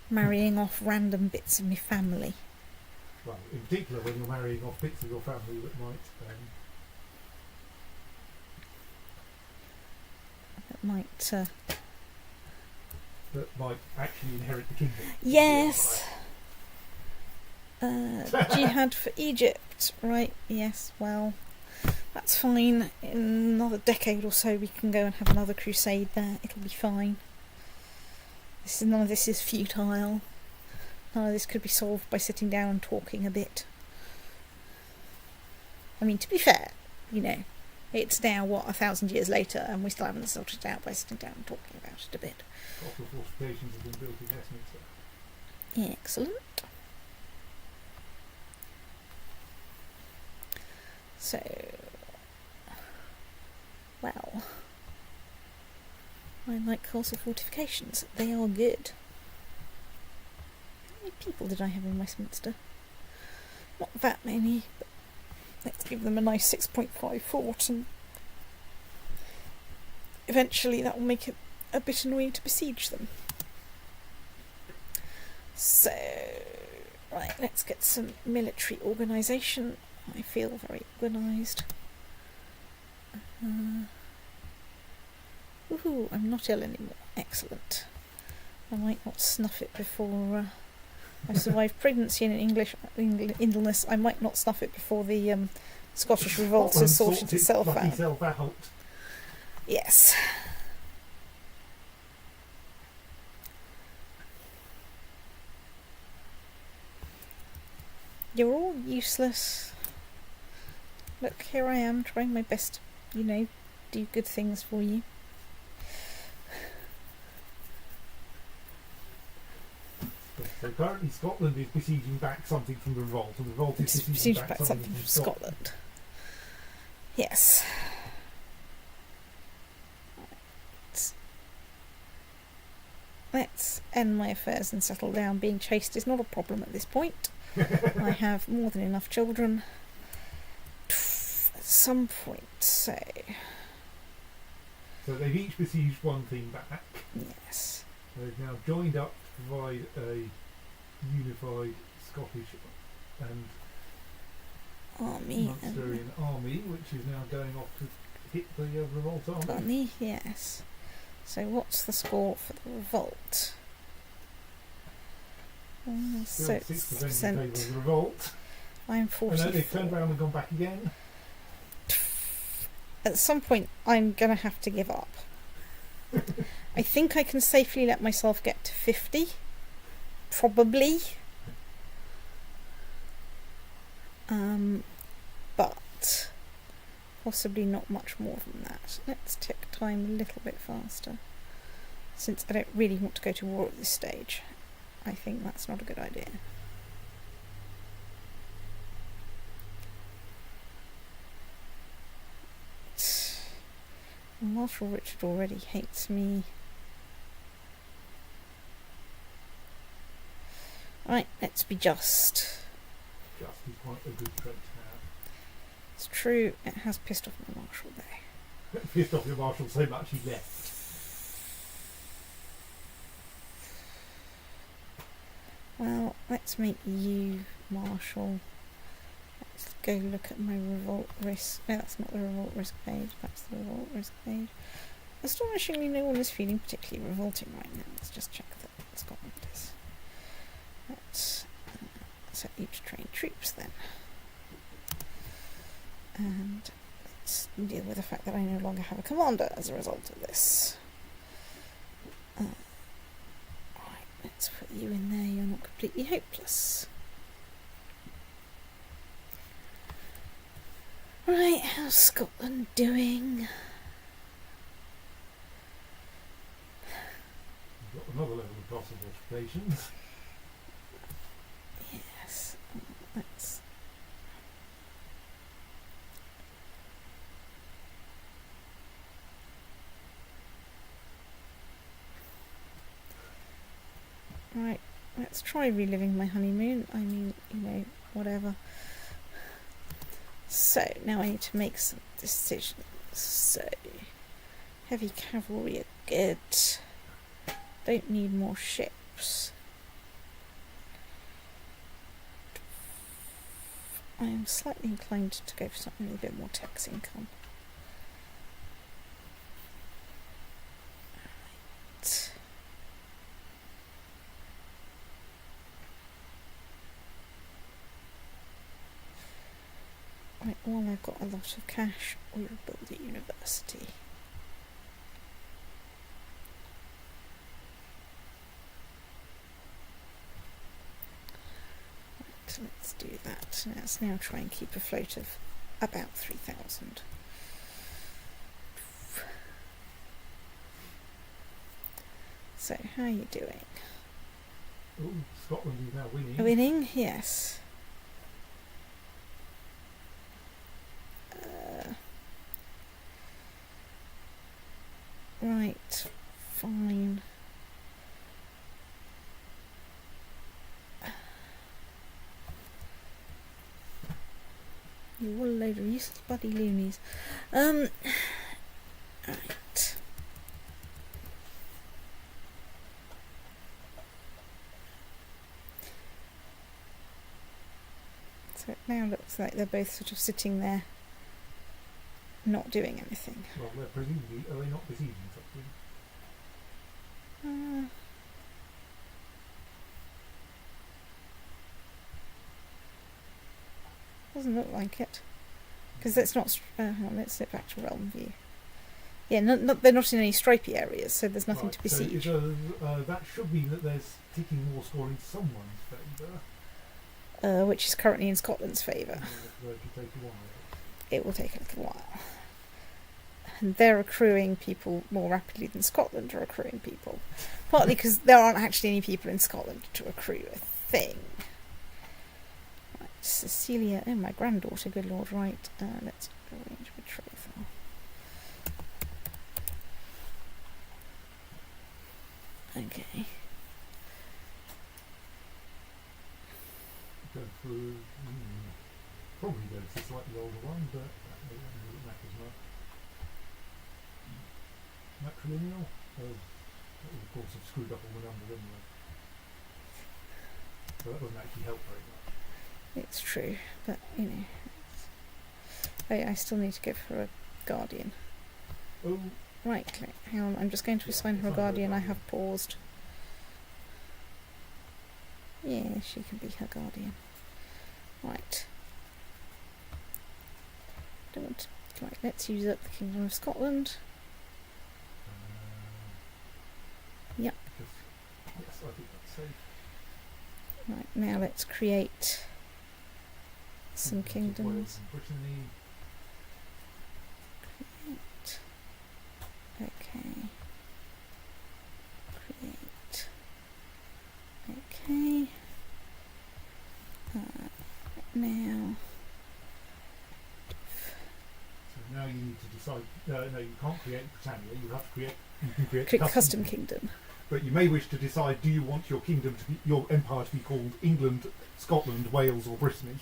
marrying off random bits of my family. Well, in particular when you're marrying off bits of your family that might actually inherit the kingdom. Yes. Jihad for Egypt, right? Yes. Well, that's fine. In another decade or so, we can go and have another crusade there. It'll be fine. None of this is futile. None of this could be solved by sitting down and talking a bit. I mean, to be fair, it's now, 1,000 years later, and we still haven't sorted it out by sitting down and talking about it a bit. Lots of fortifications have been built in Westminster. Excellent. So, well, I like castle fortifications. They are good. How many people did I have in Westminster? Not that many, but let's give them a nice 6.5 fort, and eventually that will make it a bit annoying to besiege them. So, right, let's get some military organisation. I feel very organised. Woohoo, I'm not ill anymore. Excellent. I might not snuff it before I survive pregnancy and illness. I might not snuff it before the Scottish revolt has sorted itself out. Yes. You're all useless. Look, here I am trying my best to, do good things for you. So currently Scotland is besieging back something from the revolt, and the revolt is besieging back something from Scotland. Yes. Let's end my affairs and settle down. Being chased is not a problem at this point. I have more than enough children. At some point, so they've each besieged one thing back. Yes. They've now joined up to provide a unified Scottish and Munsterian army, which is now going off to hit the revolt army. Yes. So what's the score for the revolt? So 6% in favour of the revolt. I'm 44. And then they've turned around and gone back again. At some point, I'm going to have to give up. I think I can safely let myself get to 50. Probably. But possibly not much more than that. Let's tick time a little bit faster. Since I don't really want to go to war at this stage, I think that's not a good idea. Marshal Richard already hates me. Right, let's be just. Just is quite a good trait to have. It's true, it has pissed off my marshal there. Pissed off your marshal so much he left. Well, let's make you marshal. Let's go look at my revolt risk. No, that's not the revolt risk page. That's the revolt risk page. Astonishingly, no one is feeling particularly revolting right now. Let's just check that Scotland is. Let's set each train troops then. And let's deal with the fact that I no longer have a commander as a result of this. Right, let's put you in there. You're not completely hopeless. Right, how's Scotland doing? We've got another level of gossip fortifications. Yes, let's. Right, let's try reliving my honeymoon. I mean, whatever. So, now I need to make some decisions. So, heavy cavalry are good. Don't need more ships. I am slightly inclined to go for something with a bit more tax income. Right. Right, while I've got a lot of cash, we will build a university. Right, let's do that. Let's now try and keep a float of about 3,000. So, how are you doing? Oh, Scotland is now winning. Winning? Yes. Right, fine. You're all a load of useless bloody loonies. Right. So it now looks like they're both sort of sitting there, not doing anything. Well, they're presumably, are they not besieging something? Doesn't look like it. Because that's not. Hang on, let's slip back to realm view. Yeah, they're not in any stripy areas, so there's nothing to besiege. So that should mean that there's ticking war score in someone's favour. Which is currently in Scotland's favour. Take a while. It will take a little while. And they're accruing people more rapidly than Scotland are accruing people. Partly because there aren't actually any people in Scotland to accrue a thing. Right, Cecilia, my granddaughter, good lord, right. Let's arrange betrothal. Okay. Go for, probably go for the slightly older one, but that doesn't matter as much. Matrilineal? That would of course have screwed up all the numbers anyway. So that doesn't actually help very much. It's true, but I still need to go for a guardian. Oh. Right, hang on, I'm just going to assign her a guardian. I have paused. Yeah, she can be her guardian. Right. Right, let's use up the Kingdom of Scotland. Yep. Yes, I think that's safe. Right, now let's create some kingdoms. Brittany. Create. Okay. Create. Okay. Now. So now you need to decide. No, you can't create Britannia. You have to create. You can create Custom kingdom. but you may wish to decide: do you want your your empire to be called England, Scotland, Wales, or Brittany?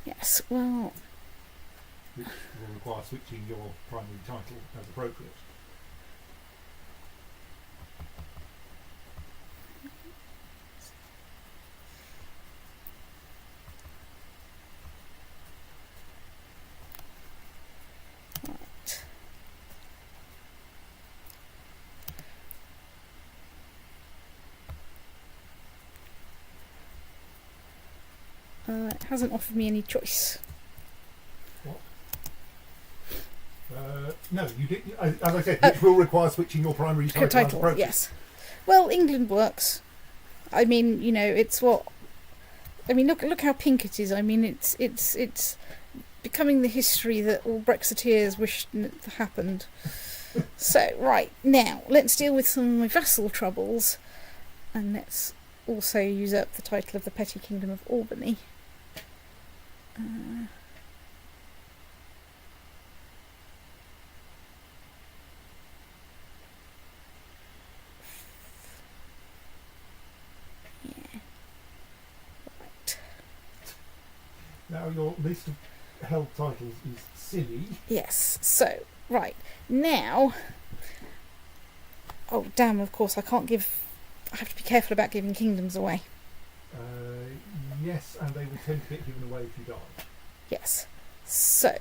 Yes, well, Which will require switching your primary title as appropriate. right. It hasn't offered me any choice. No, you did. As I said, which will require switching your primary title as appropriate. Yes. Well, England works. I mean, you know, it's what. I mean, look how pink it is. I mean, it's becoming the history that all Brexiteers wished happened. So, right now, let's deal with some of my vassal troubles, and let's also usurp the title of the Petty Kingdom of Albany. Now your list of held titles is silly. Yes, so, right, now... Oh, damn, of course, I can't give... I have to be careful about giving kingdoms away. Yes, and they will tend to get given away if you die. Yes. So,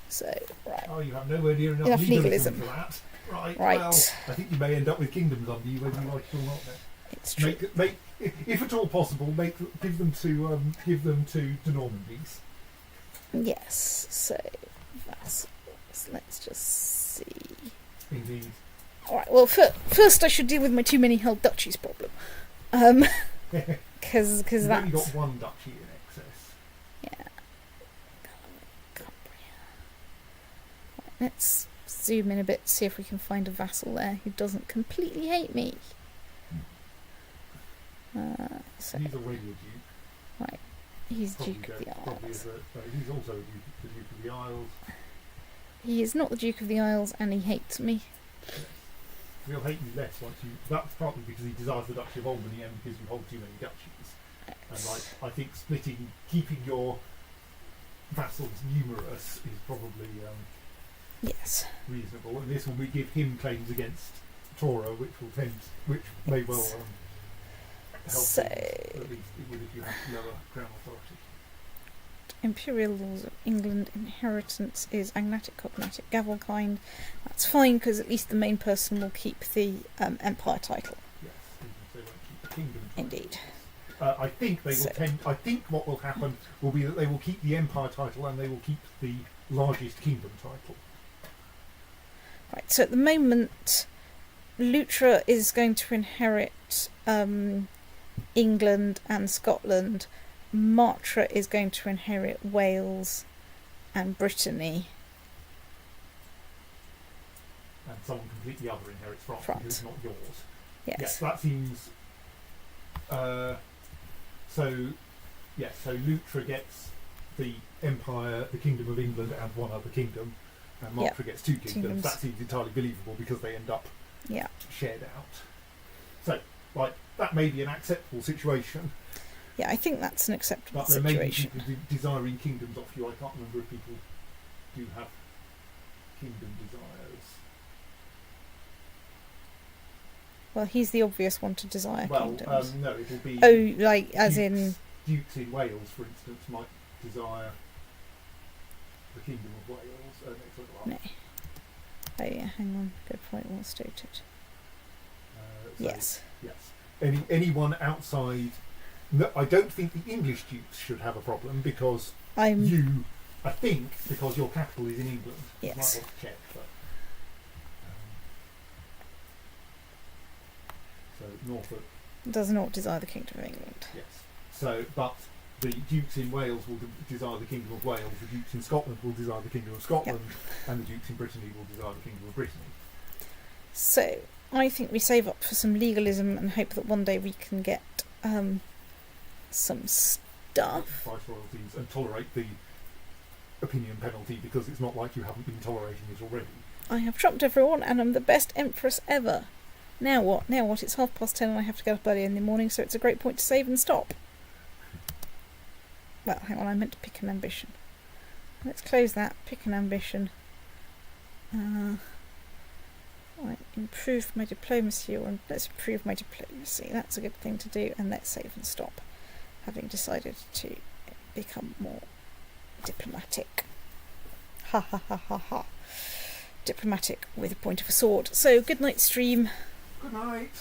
So, right. Oh, you have nowhere near enough legalism for that. Right. Well, I think you may end up with kingdoms under you, whether you like it or not. Then. It's true. Make, if at all possible, give them to the Normandys. Yes. So, vassals. Let's just see. Indeed. All right. Well, first I should deal with my too many held duchies problem. Because that's... You've only got one duchy in excess. Yeah. Right, let's zoom in a bit, see if we can find a vassal there who doesn't completely hate me. So, he's already a duke. Right, he's Probably Duke of the probably Isles. He's also the Duke of the Isles. He is not the Duke of the Isles, and he hates me. Yes. He'll hate you less once you. That's partly because he desires the Duchy of Albany and because you hold too many duchies. And I think keeping your vassals numerous is probably yes, reasonable. And this will give him claims against Tora, which may well help. So, at least it would if you have lower crown authority. Imperial laws of England, inheritance is agnatic, cognatic, gavelkind. That's fine because at least the main person will keep the empire title. Yes, even if they won't keep the kingdom title. Indeed. I think they will I think what will happen will be that they will keep the empire title and they will keep the largest kingdom title. Right. So at the moment, Lutra is going to inherit England and Scotland. Martra is going to inherit Wales and Brittany. And someone completely other inherits France because it's not yours. Yes. That seems. So Lutra gets the Empire, the Kingdom of England, and one other kingdom, and Martra gets two kingdoms. That seems entirely believable because they end up shared out. So, that may be an acceptable situation. Yeah, I think that's an acceptable situation. But there may be people desiring kingdoms off you. I can't remember if people do have kingdom desires. Well, he's the obvious one to desire kingdoms. No, it'll be... Oh, like, as in... Dukes in Wales, for instance, might desire the Kingdom of Wales. No. Oh, yeah, hang on. Good point, well stated. Yes. Anyone outside... No, I don't think the English dukes should have a problem because I think because your capital is in England. Yes. You might want to check, but... So Norfolk does not desire the Kingdom of England. Yes. So, but the dukes in Wales will desire the Kingdom of Wales. The dukes in Scotland will desire the Kingdom of Scotland, and the dukes in Brittany will desire the Kingdom of Brittany. So, I think we save up for some legalism and hope that one day we can get some stuff stuff. vice royalties and tolerate the opinion penalty because it's not like you haven't been tolerating it already. I have trumped everyone and I'm the best empress ever. Now what? Now what? It's 10:30 and I have to get up early in the morning, so it's a great point to save and stop. Well, hang on, I meant to pick an ambition. Let's close that. Pick an ambition. Right, improve my diplomacy, or let's improve my diplomacy. That's a good thing to do, and let's save and stop. Having decided to become more diplomatic. Ha ha ha ha ha. Diplomatic with a point of a sword. So, good night, stream. Good night.